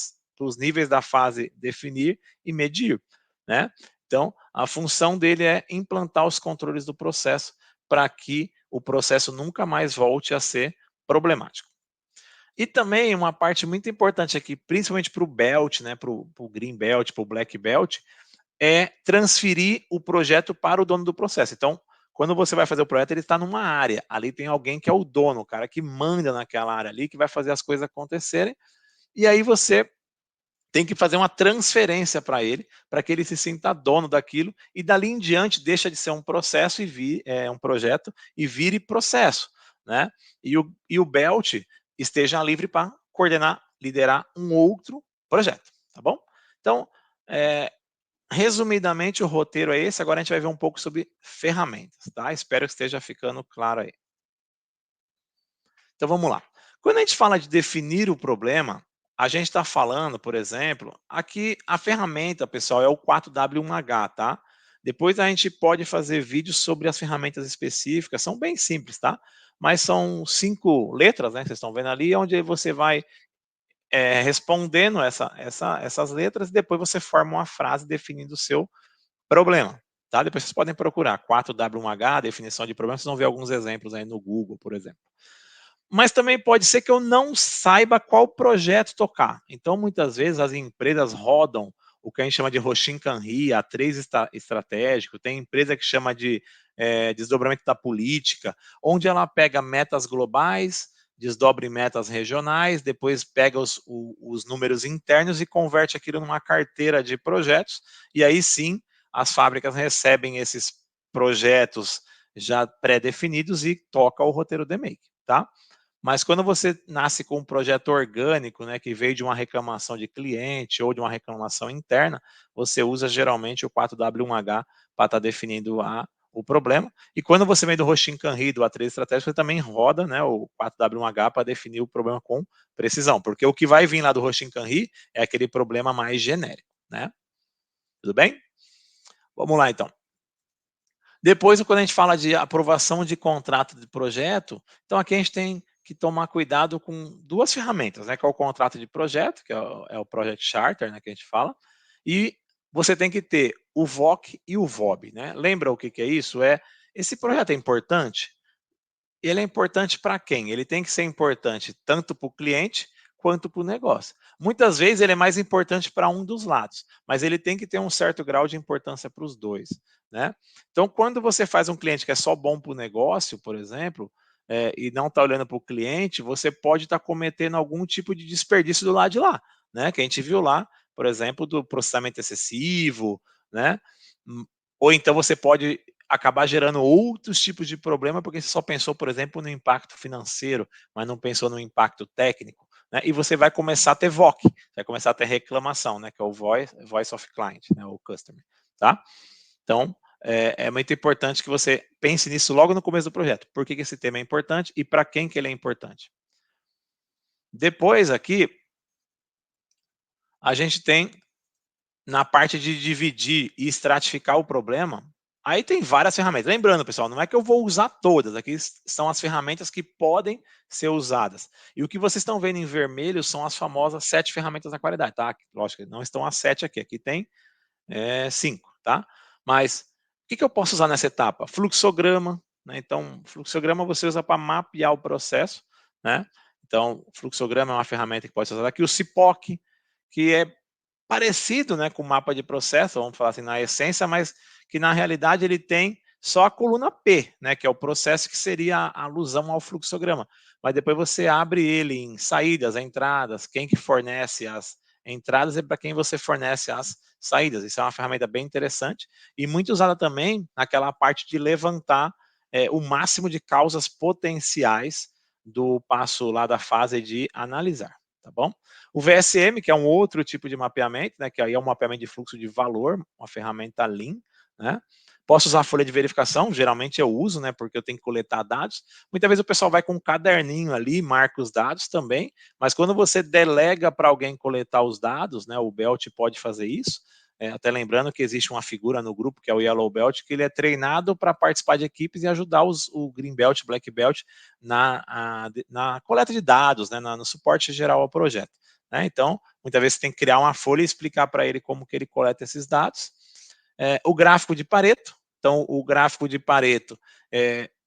os níveis da fase definir e medir, né? Então, a função dele é implantar os controles do processo para que o processo nunca mais volte a ser problemático. E também uma parte muito importante aqui, principalmente para o Belt, né, para o Green Belt, para o Black Belt, é transferir o projeto para o dono do processo. Então, quando você vai fazer o projeto, ele está numa área, ali tem alguém que é o dono, o cara que manda naquela área ali, que vai fazer as coisas acontecerem, e aí você tem que fazer uma transferência para ele, para que ele se sinta dono daquilo, e dali em diante deixa de ser um processo um projeto e vire processo, né? E o Belt esteja livre para coordenar, liderar um outro projeto, tá bom? Então, é, resumidamente, o roteiro é esse. Agora a gente vai ver um pouco sobre ferramentas, tá? Espero que esteja ficando claro aí. Então vamos lá. Quando a gente fala de definir o problema, a gente está falando, por exemplo, aqui a ferramenta, pessoal, é o 4W1H, tá? Depois a gente pode fazer vídeos sobre as ferramentas específicas, são bem simples, tá? Mas são 5 letras, né? Vocês estão vendo ali, onde você vai respondendo essas letras e depois você forma uma frase definindo o seu problema, tá? Depois vocês podem procurar 4W1H, definição de problema, vocês vão ver alguns exemplos aí no Google, por exemplo. Mas também pode ser que eu não saiba qual projeto tocar. Então, muitas vezes, as empresas rodam o que a gente chama de Hoshin-Kanri, A3 estratégico, tem empresa que chama de desdobramento da política, onde ela pega metas globais, desdobra em metas regionais, depois pega os números internos e converte aquilo numa carteira de projetos, e aí sim as fábricas recebem esses projetos já pré-definidos e toca o roteiro de make, tá? Mas quando você nasce com um projeto orgânico, né, que veio de uma reclamação de cliente ou de uma reclamação interna, você usa geralmente o 4W1H para estar definindo o problema. E quando você vem do Hoshin Kanri, do A3 estratégico, você também roda, né, o 4W1H para definir o problema com precisão, porque o que vai vir lá do Hoshin Kanri é aquele problema mais genérico, né? Tudo bem? Vamos lá então. Depois, quando a gente fala de aprovação de contrato de projeto, então aqui a gente tem que tomar cuidado com duas ferramentas, né, que é o contrato de projeto, que é o Project Charter, né, que a gente fala, e você tem que ter o VOC e o VOB, né? Lembra o que que é isso? Esse projeto é importante? Ele é importante para quem? Ele tem que ser importante tanto para o cliente quanto para o negócio. Muitas vezes ele é mais importante para um dos lados, mas ele tem que ter um certo grau de importância para os dois, né? Então, quando você faz um cliente que é só bom para o negócio, por exemplo, e não está olhando para o cliente, você pode estar cometendo algum tipo de desperdício do lado de lá, né? Que a gente viu lá, por exemplo, do processamento excessivo, né? Hum, Ou então você pode acabar gerando outros tipos de problema, porque você só pensou, por exemplo, no impacto financeiro, mas não pensou no impacto técnico, né? E você vai começar a ter VOC, vai começar a ter reclamação, né? Que é o Voice of Client, né? O Customer, tá? Então, é muito importante que você pense nisso logo no começo do projeto. Por que que esse tema é importante e para quem que ele é importante? Depois aqui, a gente tem na parte de dividir e estratificar o problema, aí tem várias ferramentas. Lembrando, pessoal, não é que eu vou usar todas, aqui são as ferramentas que podem ser usadas. E o que vocês estão vendo em vermelho são as famosas 7 ferramentas da qualidade, tá? Lógico, não estão as 7 aqui, aqui tem 5, tá? Mas o que eu posso usar nessa etapa? Fluxograma, né? Então, fluxograma você usa para mapear o processo, né? Então, fluxograma é uma ferramenta que pode ser usada aqui. O CIPOC, que é parecido, né, com o mapa de processo, vamos falar assim, na essência, mas que na realidade ele tem só a coluna P, né, que é o processo que seria a alusão ao fluxograma. Mas depois você abre ele em saídas, entradas, quem que fornece as entradas e para quem você fornece as saídas. Isso é uma ferramenta bem interessante e muito usada também naquela parte de levantar o máximo de causas potenciais do passo lá da fase de analisar, tá bom? O VSM, que é um outro tipo de mapeamento, né, que aí é um mapeamento de fluxo de valor, uma ferramenta Lean, né? Posso usar a folha de verificação, geralmente eu uso, né, porque eu tenho que coletar dados. Muitas vezes o pessoal vai com um caderninho ali, marca os dados também, mas quando você delega para alguém coletar os dados, né, o Belt pode fazer isso, até lembrando que existe uma figura no grupo, que é o Yellow Belt, que ele é treinado para participar de equipes e ajudar o Green Belt, Black Belt na coleta de dados, né, no suporte geral ao projeto. Né? Então, muitas vezes você tem que criar uma folha e explicar para ele como que ele coleta esses dados. O gráfico de Pareto. Então, o gráfico de Pareto,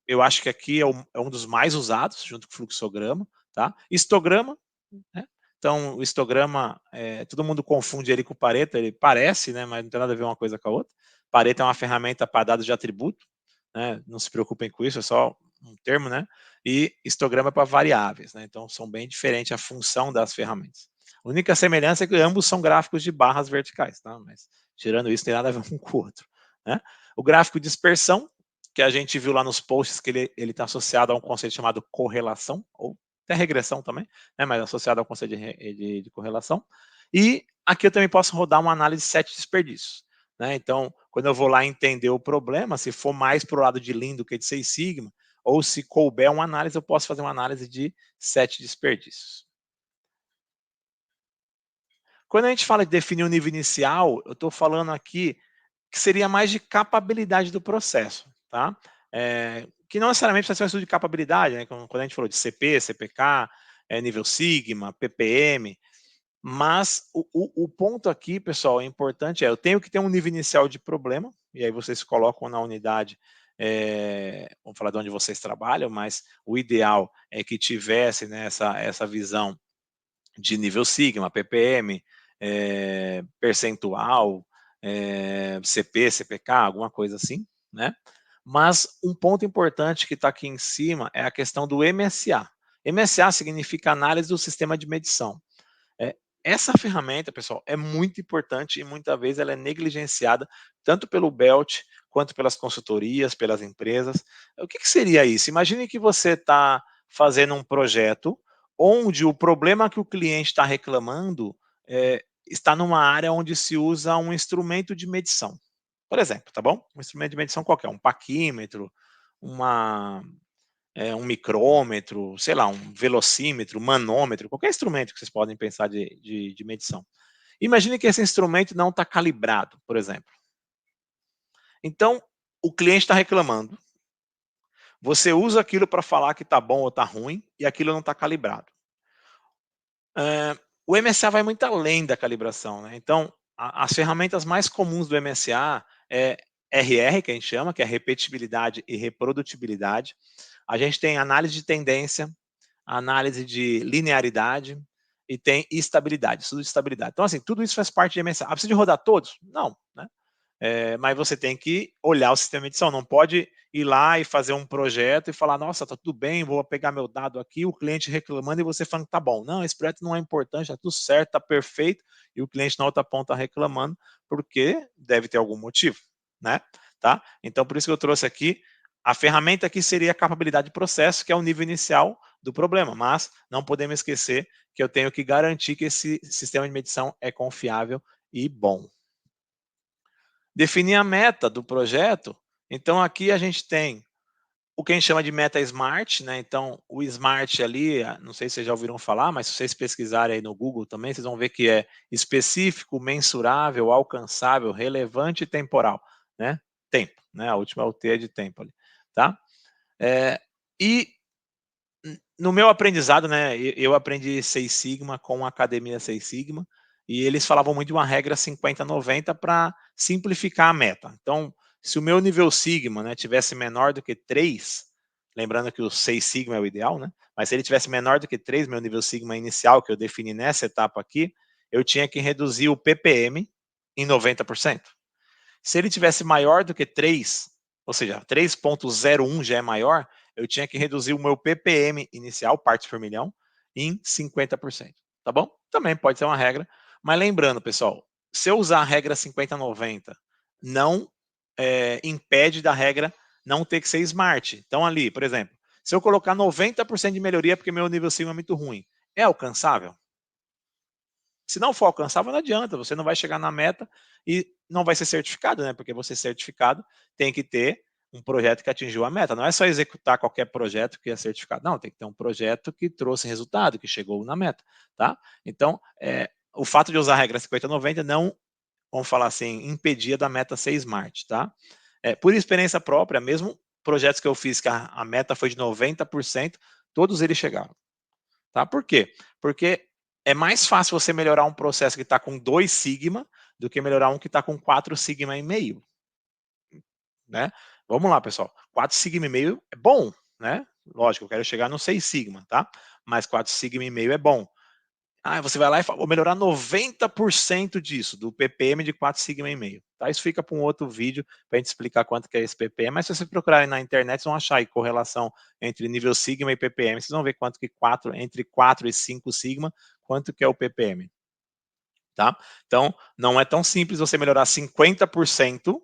eu acho que aqui é um dos mais usados, junto com o fluxograma. Tá? Histograma, né? Então, o histograma, todo mundo confunde ele com o Pareto, ele parece, né, mas não tem nada a ver uma coisa com a outra. Pareto é uma ferramenta para dados de atributo, né? Não se preocupem com isso, é só um termo, né? E histograma para variáveis, né? Então, são bem diferentes a função das ferramentas. A única semelhança é que ambos são gráficos de barras verticais, tá? Mas, tirando isso, não tem nada a ver um com o outro, né? O gráfico de dispersão, que a gente viu lá nos posts, que ele está associado a um conceito chamado correlação, ou até regressão também, né, mas associado ao conceito de correlação. E aqui eu também posso rodar uma análise de 7 desperdícios. Né? Então, quando eu vou lá entender o problema, se for mais para o lado de Lean do que de 6 Sigma, ou se couber uma análise, eu posso fazer uma análise de 7 desperdícios. Quando a gente fala de definir o nível inicial, eu estou falando aqui que seria mais de capabilidade do processo, tá? Que não necessariamente precisa ser um estudo de capabilidade, né? Quando a gente falou de CP, CPK, nível Sigma, PPM, mas o ponto aqui, pessoal, é importante, eu tenho que ter um nível inicial de problema, e aí vocês colocam na unidade vamos falar de onde vocês trabalham, mas o ideal é que tivesse, né, essa visão de nível sigma, ppm, percentual, CP, CPK, alguma coisa assim, né? Mas um ponto importante que está aqui em cima é a questão do MSA. MSA significa análise do sistema de medição. É, essa ferramenta, pessoal, é muito importante e muitas vezes ela é negligenciada tanto pelo Belt quanto pelas consultorias, pelas empresas. O que seria isso? Imagine que você está fazendo um projeto onde o problema que o cliente está reclamando está numa área onde se usa um instrumento de medição. Por exemplo, tá bom? Um instrumento de medição qualquer, um paquímetro, uma um micrômetro, sei lá, um velocímetro, manômetro, qualquer instrumento que vocês podem pensar de medição. Imagine que esse instrumento não está calibrado, por exemplo. Então, o cliente está reclamando. Você usa aquilo para falar que está bom ou está ruim, e aquilo não está calibrado. O MSA vai muito além da calibração, né? Então, as ferramentas mais comuns do MSA é RR, que a gente chama, que é repetibilidade e reprodutibilidade. A gente tem análise de tendência, análise de linearidade e tem estabilidade, estudo de estabilidade. Então, assim, tudo isso faz parte de MSA. Precisa de rodar todos? Não, né? Mas você tem que olhar o sistema de edição, não pode ir lá e fazer um projeto e falar, nossa, tá tudo bem, vou pegar meu dado aqui, o cliente reclamando e você falando que tá bom. Não, esse projeto não é importante, tá tudo certo, tá perfeito, e o cliente na outra ponta reclamando, porque deve ter algum motivo, né? Tá? Então, por isso que eu trouxe aqui, a ferramenta aqui seria a capabilidade de processo, que é o nível inicial do problema, mas não podemos esquecer que eu tenho que garantir que esse sistema de medição é confiável e bom. Definir a meta do projeto. Então, aqui a gente tem o que a gente chama de meta smart, né? Então, o smart ali, não sei se vocês já ouviram falar, mas se vocês pesquisarem aí no Google também, vocês vão ver que é específico, mensurável, alcançável, relevante e temporal, né? Tempo, né? A última é o T de tempo ali, tá? E no meu aprendizado, né? Eu aprendi Seis Sigma com a Academia Seis Sigma, e eles falavam muito de uma regra 50-90 para simplificar a meta. Então, se o meu nível Sigma, né, tivesse menor do que 3, lembrando que o 6 Sigma é o ideal, né? Mas se ele tivesse menor do que 3, meu nível Sigma inicial, que eu defini nessa etapa aqui, eu tinha que reduzir o ppm em 90%. Se ele tivesse maior do que 3, ou seja, 3,01 já é maior, eu tinha que reduzir o meu ppm inicial, partes por milhão, em 50%. Tá bom? Também pode ser uma regra. Mas lembrando, pessoal, se eu usar a regra 50-90, não impede da regra não ter que ser smart. Então, ali, por exemplo, se eu colocar 90% de melhoria porque meu nível sigma é muito ruim, é alcançável? Se não for alcançável, não adianta, você não vai chegar na meta e não vai ser certificado, né? Porque você certificado tem que ter um projeto que atingiu a meta. Não é só executar qualquer projeto que é certificado. Não, tem que ter um projeto que trouxe resultado, que chegou na meta, tá? Então, o fato de usar a regra 50-90 não, vamos falar assim, impedia da meta ser smart, tá? Por experiência própria, mesmo projetos que eu fiz que a meta foi de 90%, todos eles chegaram. Tá? Por quê? Porque é mais fácil você melhorar um processo que está com 2 sigma do que melhorar um que está com 4 sigma e meio. Né? Vamos lá, pessoal. 4 sigma e meio é bom, né? Lógico, eu quero chegar no 6 sigma, tá? Mas 4 sigma e meio é bom. Você vai lá e fala, vou melhorar 90% disso, do ppm de 4 sigma e meio. Tá? Isso fica para um outro vídeo, para a gente explicar quanto que é esse ppm, mas se vocês procurarem na internet, vocês vão achar aí correlação entre nível sigma e ppm, vocês vão ver quanto que entre 4 e 5 sigma, quanto que é o ppm. Tá? Então, não é tão simples você melhorar 50%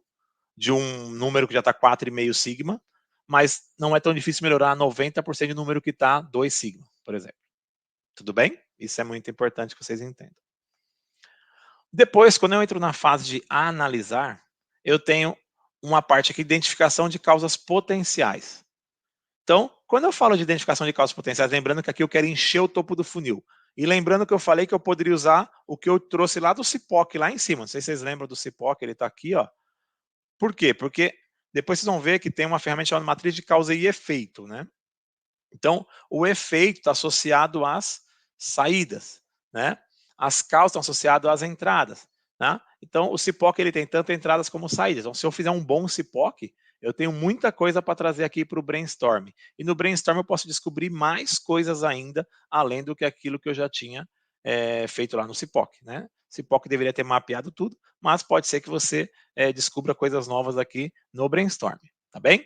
de um número que já está 4,5 sigma, mas não é tão difícil melhorar 90% de um número que está 2 sigma, por exemplo. Tudo bem? Isso é muito importante que vocês entendam. Depois, quando eu entro na fase de analisar, eu tenho uma parte aqui, identificação de causas potenciais. Então, quando eu falo de identificação de causas potenciais, lembrando que aqui eu quero encher o topo do funil. E lembrando que eu falei que eu poderia usar o que eu trouxe lá do CIPOC, lá em cima. Não sei se vocês lembram do CIPOC, ele está aqui, ó. Por quê? Porque depois vocês vão ver que tem uma ferramenta chamada matriz de causa e efeito, né? Então, o efeito está associado às saídas, né? As causas estão associadas às entradas, né? Então, o CIPOC ele tem tanto entradas como saídas. Então, se eu fizer um bom CIPOC, eu tenho muita coisa para trazer aqui para o brainstorm. E no brainstorm eu posso descobrir mais coisas ainda, além do que aquilo que eu já tinha feito lá no CIPOC, né? CIPOC deveria ter mapeado tudo, mas pode ser que você descubra coisas novas aqui no brainstorm, tá bem?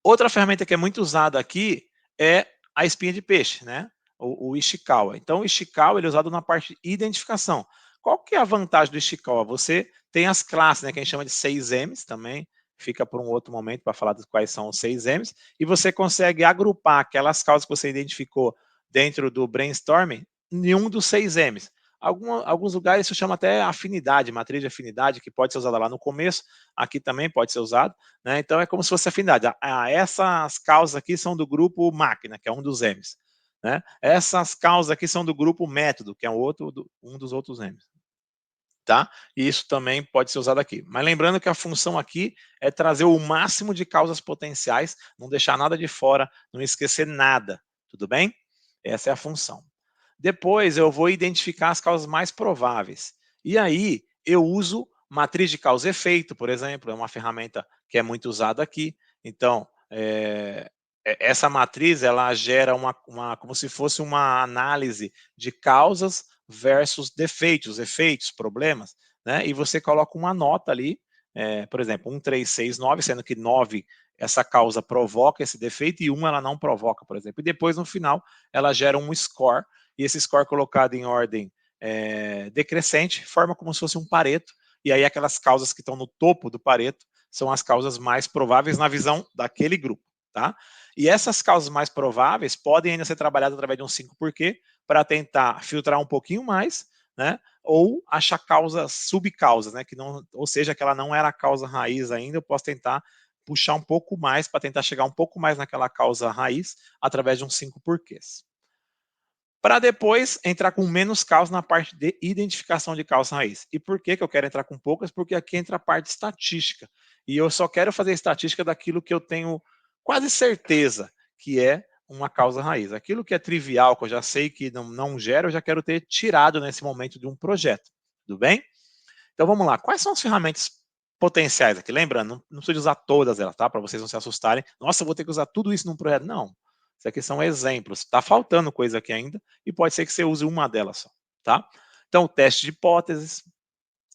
Outra ferramenta que é muito usada aqui é a espinha de peixe, né? O Ishikawa. Então, o Ishikawa ele é usado na parte de identificação. Qual que é a vantagem do Ishikawa? Você tem as classes, né, que a gente chama de 6Ms também, fica por um outro momento para falar de quais são os 6Ms, e você consegue agrupar aquelas causas que você identificou dentro do brainstorming em um dos 6Ms. Alguns lugares isso chama até afinidade, matriz de afinidade, que pode ser usada lá no começo, aqui também pode ser usado, né? Então é como se fosse afinidade. Essas causas aqui são do grupo máquina, que é um dos M's. Né? Essas causas aqui são do grupo método, que é um dos outros M's. Tá? E isso também pode ser usado aqui. Mas lembrando que a função aqui é trazer o máximo de causas potenciais, não deixar nada de fora, não esquecer nada. Tudo bem? Essa é a função. Depois eu vou identificar as causas mais prováveis. E aí eu uso matriz de causa e efeito, por exemplo, é uma ferramenta que é muito usada aqui. Então, essa matriz ela gera como se fosse uma análise de causas versus defeitos, efeitos, problemas, né? E você coloca uma nota ali, por exemplo, 1, 3, 6, 9, sendo que 9 essa causa provoca esse defeito e 1 ela não provoca, por exemplo. E depois, no final, ela gera um score, e esse score colocado em ordem decrescente forma como se fosse um Pareto, e aí aquelas causas que estão no topo do Pareto são as causas mais prováveis na visão daquele grupo, tá? E essas causas mais prováveis podem ainda ser trabalhadas através de um 5 porquê para tentar filtrar um pouquinho mais, né? Ou achar causas, subcausas, né? Que não, ou seja, que ela não era a causa raiz ainda, eu posso tentar puxar um pouco mais para tentar chegar um pouco mais naquela causa raiz através de um 5 porquês. Para depois entrar com menos causas na parte de identificação de causa raiz. E por que eu quero entrar com poucas? Porque aqui entra a parte estatística. E eu só quero fazer estatística daquilo que eu tenho quase certeza que é uma causa raiz. Aquilo que é trivial, que eu já sei que não gera, eu já quero ter tirado nesse momento de um projeto. Tudo bem? Então vamos lá. Quais são as ferramentas potenciais aqui? Lembrando, não precisa usar todas elas, tá? Para vocês não se assustarem. Nossa, eu vou ter que usar tudo isso num projeto. Não. Isso aqui são exemplos. Está faltando coisa aqui ainda e pode ser que você use uma delas só, tá? Então, teste de hipóteses,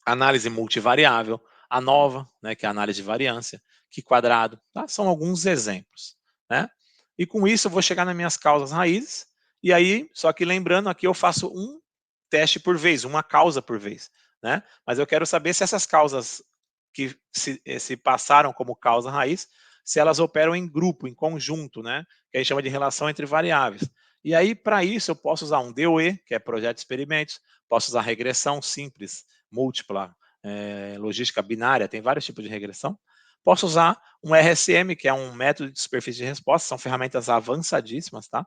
análise multivariável, a nova, né, que é a análise de variância, que quadrado, tá? São alguns exemplos, né? E com isso eu vou chegar nas minhas causas raízes, e aí, só que lembrando, aqui eu faço um teste por vez, uma causa por vez, né? Mas eu quero saber se essas causas que se passaram como causa raiz, se elas operam em grupo, em conjunto, né? Que a gente chama de relação entre variáveis. E aí, para isso, eu posso usar um DOE, que é projeto de experimentos, posso usar regressão simples, múltipla, logística binária, tem vários tipos de regressão. Posso usar um RSM, que é um método de superfície de resposta, são ferramentas avançadíssimas, tá?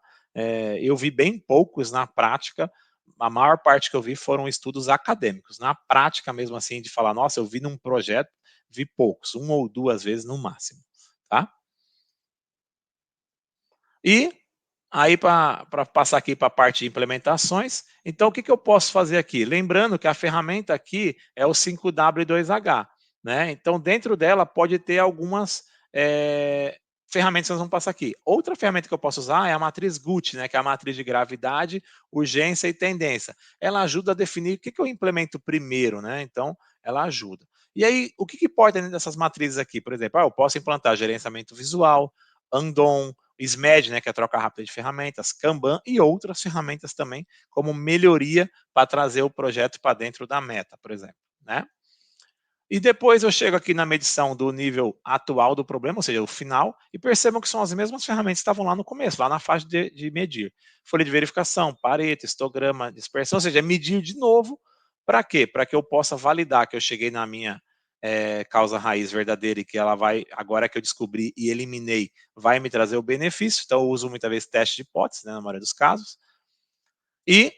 Eu vi bem poucos na prática, a maior parte que eu vi foram estudos acadêmicos. Na prática mesmo assim, de falar, nossa, eu vi num projeto, vi poucos, uma ou duas vezes no máximo, tá? E aí, para passar aqui para a parte de implementações, então o que eu posso fazer aqui? Lembrando que a ferramenta aqui é o 5W2H, né? Então, dentro dela pode ter algumas ferramentas que nós vamos passar aqui. Outra ferramenta que eu posso usar é a matriz GUT, né? Que é a matriz de gravidade, urgência e tendência. Ela ajuda a definir o que eu implemento primeiro, né? Então, ela ajuda. E aí, o que pode ter dentro dessas matrizes aqui? Por exemplo, eu posso implantar gerenciamento visual, Andon, SMED, né, que é a troca rápida de ferramentas, Kanban e outras ferramentas também, como melhoria para trazer o projeto para dentro da meta, por exemplo, né? E depois eu chego aqui na medição do nível atual do problema, ou seja, o final, e percebam que são as mesmas ferramentas que estavam lá no começo, lá na fase de medir. Folha de verificação, Pareto, histograma, dispersão, ou seja, medir de novo. Para quê? Para que eu possa validar que eu cheguei na minha causa raiz verdadeira e que ela vai, agora que eu descobri e eliminei, vai me trazer o benefício. Então eu uso muitas vezes teste de hipótese, né, na maioria dos casos. E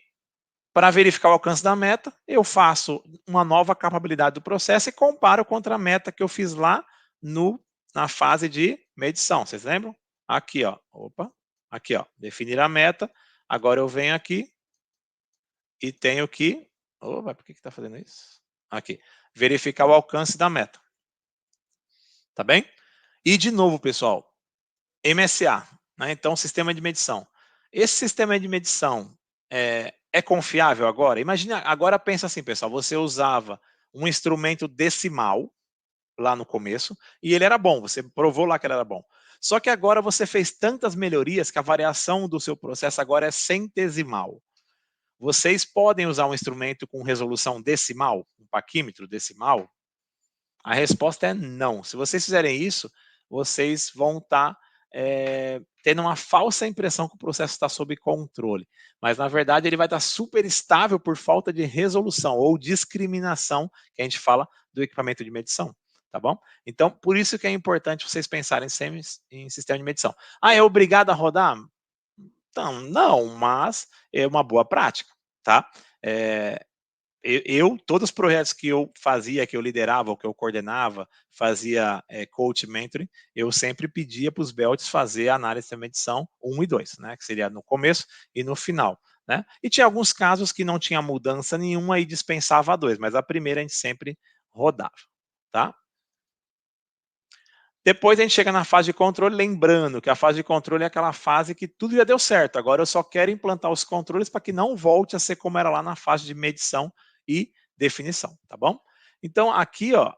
para verificar o alcance da meta, eu faço uma nova capabilidade do processo e comparo contra a meta que eu fiz lá na fase de medição. Vocês lembram? Aqui, ó. Opa. Aqui, ó. Definir a meta. Agora eu venho aqui e tenho que... Opa, por que está fazendo isso? Aqui. Verificar o alcance da meta. tá bem? E de novo, pessoal, MSA, né? Então, sistema de medição. Esse sistema de medição é confiável agora? Imagina, agora pensa assim, pessoal, você usava um instrumento decimal lá no começo e ele era bom, você provou lá que ele era bom. Só que agora você fez tantas melhorias que a variação do seu processo agora é centesimal. Vocês podem usar um instrumento com resolução decimal, um paquímetro decimal? A resposta é não. Se vocês fizerem isso, vocês vão estar tendo uma falsa impressão que o processo está sob controle. Mas, na verdade, ele vai estar super estável por falta de resolução ou discriminação, que a gente fala do equipamento de medição. Tá bom? Então, por isso que é importante vocês pensarem sempre em sistema de medição. Ah, é obrigado a rodar? Então, não, mas é uma boa prática, tá? É, todos os projetos que eu fazia, que eu liderava, ou que eu coordenava, fazia coach mentoring, eu sempre pedia para os belts fazer a análise da medição 1 e 2, né? Que seria no começo e no final. Né? E tinha alguns casos que não tinha mudança nenhuma e dispensava a 2, mas a primeira a gente sempre rodava. Tá? Depois a gente chega na fase de controle, lembrando que a fase de controle é aquela fase que tudo já deu certo. Agora eu só quero implantar os controles para que não volte a ser como era lá na fase de medição e definição, tá bom? Então aqui, ó,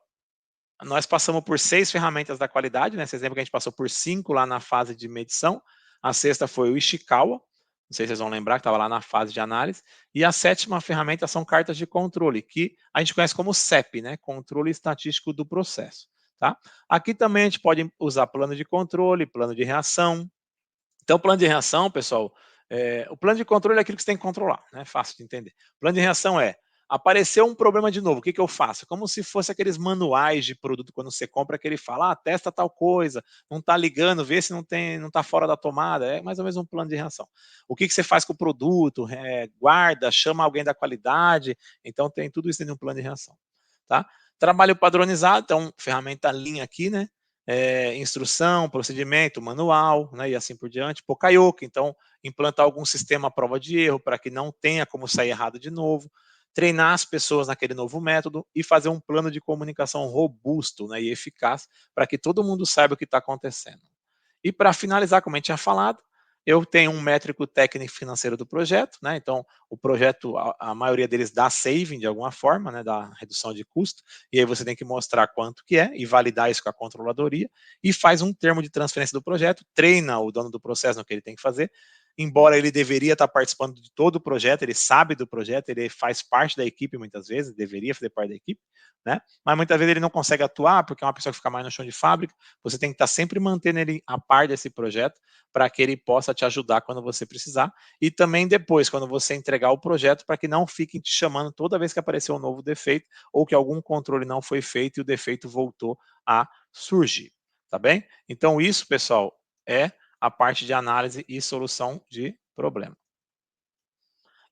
nós passamos por 6 ferramentas da qualidade, né? Vocês lembram que a gente passou por 5 lá na fase de medição. A sexta foi o Ishikawa, não sei se vocês vão lembrar, que estava lá na fase de análise. E a sétima ferramenta são cartas de controle, que a gente conhece como CEP, né? Controle estatístico do processo. Tá? Aqui também a gente pode usar plano de controle, plano de reação. Então, plano de reação, pessoal, o plano de controle é aquilo que você tem que controlar, né? Fácil de entender. Plano de reação apareceu um problema de novo, o que eu faço? Como se fosse aqueles manuais de produto quando você compra, que ele fala, testa tal coisa, não está ligando, vê se não está fora da tomada, é mais ou menos um plano de reação. O que você faz com o produto, guarda, chama alguém da qualidade, então tem tudo isso dentro de um plano de reação. Tá? Trabalho padronizado, então ferramenta linha aqui, né? Instrução, procedimento, manual, né, e assim por diante. Pokayoke, então implantar algum sistema à prova de erro para que não tenha como sair errado de novo, treinar as pessoas naquele novo método e fazer um plano de comunicação robusto, né, e eficaz para que todo mundo saiba o que está acontecendo. E para finalizar, como a gente tinha falado, eu tenho um métrico técnico financeiro do projeto, né? Então, o projeto, a maioria deles dá saving de alguma forma, né? Dá redução de custo, e aí você tem que mostrar quanto que é e validar isso com a controladoria, e faz um termo de transferência do projeto, treina o dono do processo no que ele tem que fazer, embora ele deveria estar participando de todo o projeto, ele sabe do projeto, ele faz parte da equipe muitas vezes, deveria fazer parte da equipe, né? Mas muitas vezes ele não consegue atuar, porque é uma pessoa que fica mais no chão de fábrica, você tem que estar sempre mantendo ele a par desse projeto, para que ele possa te ajudar quando você precisar, e também depois, quando você entregar o projeto, para que não fiquem te chamando toda vez que aparecer um novo defeito, ou que algum controle não foi feito e o defeito voltou a surgir, tá bem? Então isso, pessoal, é a parte de análise e solução de problema.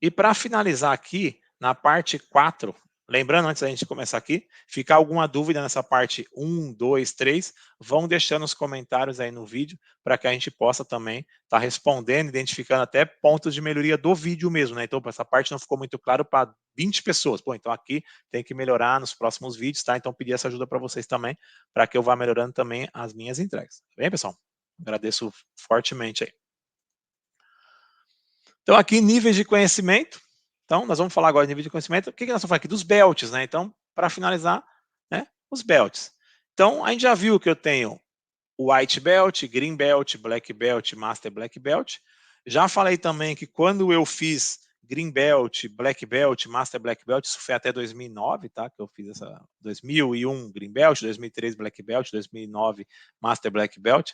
E para finalizar aqui, na parte 4, lembrando antes da gente começar aqui, ficar alguma dúvida nessa parte 1, 2, 3, vão deixando os comentários aí no vídeo, para que a gente possa também estar respondendo, identificando até pontos de melhoria do vídeo mesmo, né? Então, essa parte não ficou muito claro para 20 pessoas. Pô, então aqui tem que melhorar nos próximos vídeos, tá? Então, pedir essa ajuda para vocês também, para que eu vá melhorando também as minhas entregas. Tá bem, pessoal? Agradeço fortemente aí. Então, aqui, níveis de conhecimento. Então, nós vamos falar agora de nível de conhecimento. O que nós vamos falar aqui? Dos belts, né? Então, para finalizar, né? Os belts. Então, a gente já viu que eu tenho o white belt, green belt, black belt, master black belt. Já falei também que quando eu fiz green belt, black belt, master black belt, isso foi até 2009, tá? Que eu fiz essa 2001 green belt, 2003 black belt, 2009 master black belt.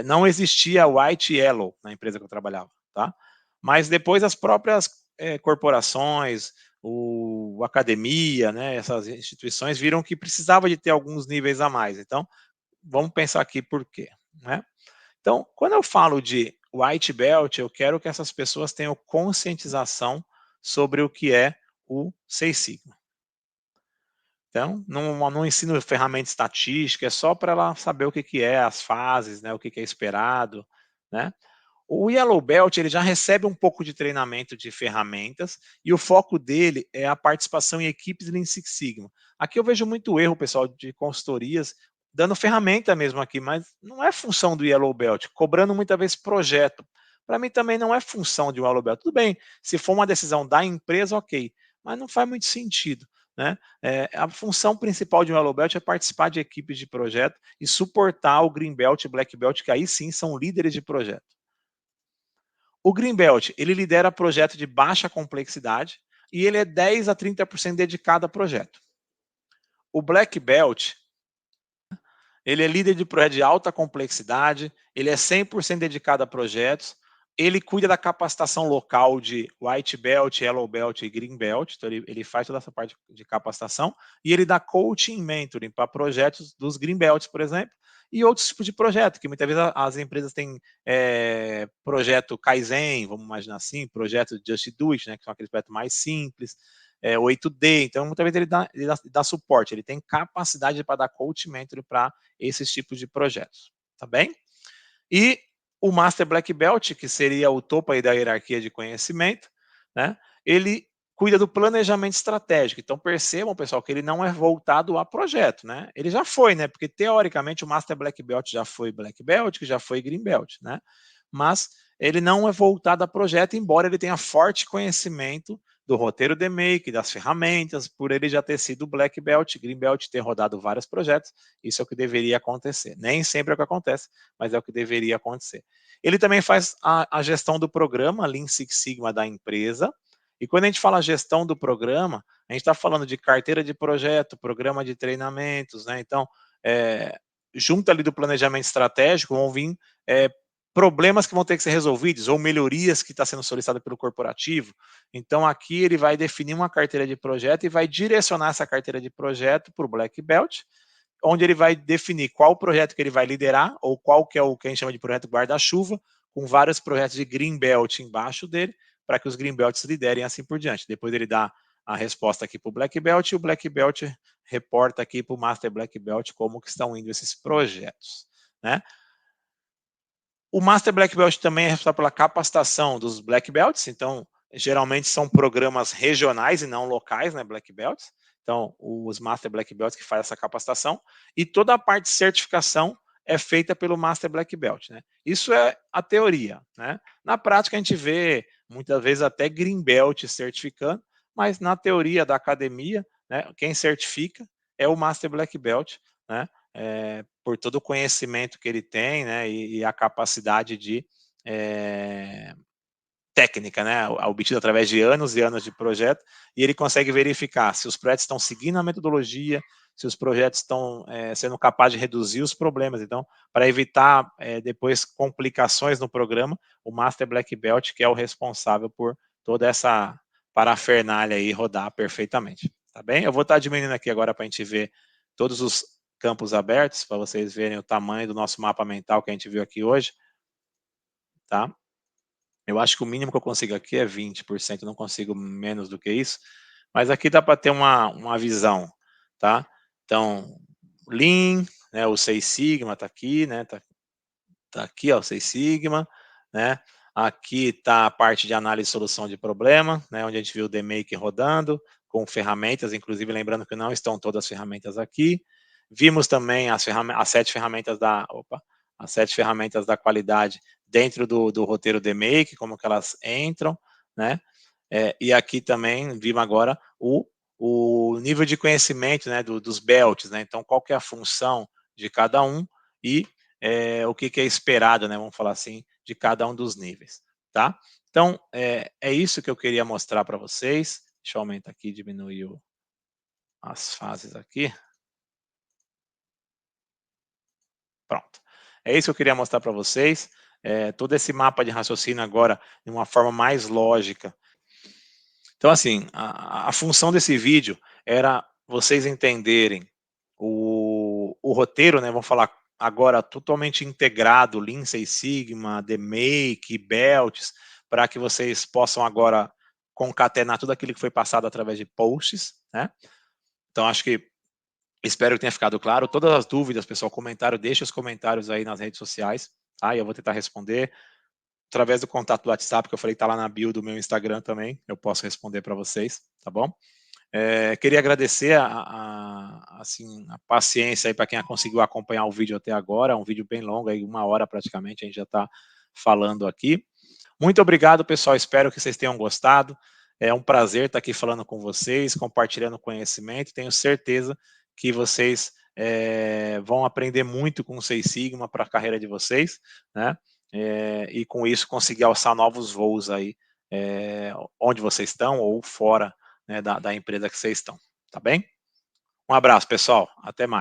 Não existia white e yellow na empresa que eu trabalhava, tá? Mas depois as próprias corporações, academia, né, essas instituições viram que precisava de ter alguns níveis a mais. Então, vamos pensar aqui por quê, né? Então, quando eu falo de white belt, eu quero que essas pessoas tenham conscientização sobre o que é o Seis Sigma. Então, não ensino ferramenta estatística, é só para ela saber o que é as fases, né, o que é esperado, né? O Yellow Belt ele já recebe um pouco de treinamento de ferramentas e o foco dele é a participação em equipes Lean Six Sigma. Aqui eu vejo muito erro, pessoal, de consultorias dando ferramenta mesmo aqui, mas não é função do Yellow Belt, cobrando muitas vezes projeto. Para mim também não é função de um Yellow Belt. Tudo bem, se for uma decisão da empresa, ok, mas não faz muito sentido, né? A função principal de um Yellow Belt é participar de equipes de projeto e suportar o Green Belt e Black Belt, que aí sim são líderes de projeto. O Green Belt, ele lidera projeto de baixa complexidade e ele é 10 a 30% dedicado a projeto. O Black Belt, ele é líder de projeto de alta complexidade, ele é 100% dedicado a projetos, ele cuida da capacitação local de White Belt, Yellow Belt e Green Belt, então ele faz toda essa parte de capacitação, e ele dá coaching e mentoring para projetos dos Green Belts, por exemplo, e outros tipos de projeto, que muitas vezes as empresas têm projeto Kaizen, vamos imaginar assim, projeto Just Do It, né, que são aqueles projetos mais simples, 8D, então muitas vezes ele dá suporte, ele tem capacidade para dar coaching e mentoring para esses tipos de projetos, tá bem? E o Master Black Belt, que seria o topo aí da hierarquia de conhecimento, né? Ele cuida do planejamento estratégico. Então percebam, pessoal, que ele não é voltado a projeto, né? Ele já foi, né? Porque teoricamente o Master Black Belt já foi Black Belt, que já foi Green Belt, né? Mas ele não é voltado a projeto, embora ele tenha forte conhecimento do roteiro de make, das ferramentas, por ele já ter sido Black Belt, Green Belt, ter rodado vários projetos, isso é o que deveria acontecer. Nem sempre é o que acontece, mas é o que deveria acontecer. Ele também faz a gestão do programa Lean Six Sigma da empresa, e quando a gente fala gestão do programa, a gente está falando de carteira de projeto, programa de treinamentos, né? Então, junto ali do planejamento estratégico, vão vir problemas que vão ter que ser resolvidos, ou melhorias que está sendo solicitada pelo corporativo. Então, aqui ele vai definir uma carteira de projeto e vai direcionar essa carteira de projeto para o Black Belt, onde ele vai definir qual projeto que ele vai liderar, ou qual que é o que a gente chama de projeto guarda-chuva, com vários projetos de Green Belt embaixo dele, para que os Green Belts liderem assim por diante. Depois ele dá a resposta aqui para o Black Belt, e o Black Belt reporta aqui para o Master Black Belt como que estão indo esses projetos, né? O Master Black Belt também é responsável pela capacitação dos Black Belts, então geralmente são programas regionais e não locais, né, Black Belts. Então, os Master Black Belts que faz essa capacitação, e toda a parte de certificação é feita pelo Master Black Belt, né? Isso é a teoria, né? Na prática a gente vê muitas vezes até Green Belt certificando, mas na teoria da academia, né, quem certifica é o Master Black Belt, né? Por todo o conhecimento que ele tem, né, e a capacidade de técnica, né, obtida através de anos e anos de projeto, e ele consegue verificar se os projetos estão seguindo a metodologia, se os projetos estão sendo capazes de reduzir os problemas. Então, para evitar depois complicações no programa, o Master Black Belt, que é o responsável por toda essa parafernália aí rodar perfeitamente. Tá bem? Eu vou estar diminuindo aqui agora para a gente ver todos os campos abertos, para vocês verem o tamanho do nosso mapa mental que a gente viu aqui hoje, tá? Eu acho que o mínimo que eu consigo aqui é 20%, eu não consigo menos do que isso, mas aqui dá para ter uma visão, tá? Então, Lean, né, o Seis Sigma está aqui, né? Tá aqui, ó, o Seis Sigma, né? Aqui está a parte de análise e solução de problema, né? Onde a gente viu o DMake rodando, com ferramentas, inclusive lembrando que não estão todas as ferramentas aqui. Vimos também as 7 ferramentas as 7 ferramentas da qualidade dentro do roteiro DMake, como que elas entram, né? E aqui também vimos agora o nível de conhecimento, né, dos belts, né? Então, qual que é a função de cada um e o que é esperado, né, vamos falar assim, de cada um dos níveis, tá? Então, é isso que eu queria mostrar para vocês. Deixa eu aumentar aqui e diminuir as fases aqui. Pronto. É isso que eu queria mostrar para vocês. Todo esse mapa de raciocínio agora de uma forma mais lógica. Então, assim, a função desse vídeo era vocês entenderem o roteiro, né? Vamos falar agora totalmente integrado, Lean Six Sigma, The Make, Belts, para que vocês possam agora concatenar tudo aquilo que foi passado através de posts, né? Então, acho que espero que tenha ficado claro. Todas as dúvidas, pessoal, comentário, deixe os comentários aí nas redes sociais, tá? E eu vou tentar responder através do contato do WhatsApp, que eu falei que tá lá na bio do meu Instagram também, eu posso responder para vocês, tá bom? Queria agradecer assim, a paciência aí para quem conseguiu acompanhar o vídeo até agora, é um vídeo bem longo, aí 1 hora praticamente, a gente já está falando aqui. Muito obrigado, pessoal, espero que vocês tenham gostado. É um prazer estar aqui falando com vocês, compartilhando conhecimento, tenho certeza que vocês vão aprender muito com o Seis Sigma para a carreira de vocês, né? E com isso conseguir alçar novos voos aí, onde vocês estão ou fora, né, da empresa que vocês estão, tá bem? Um abraço, pessoal, até mais.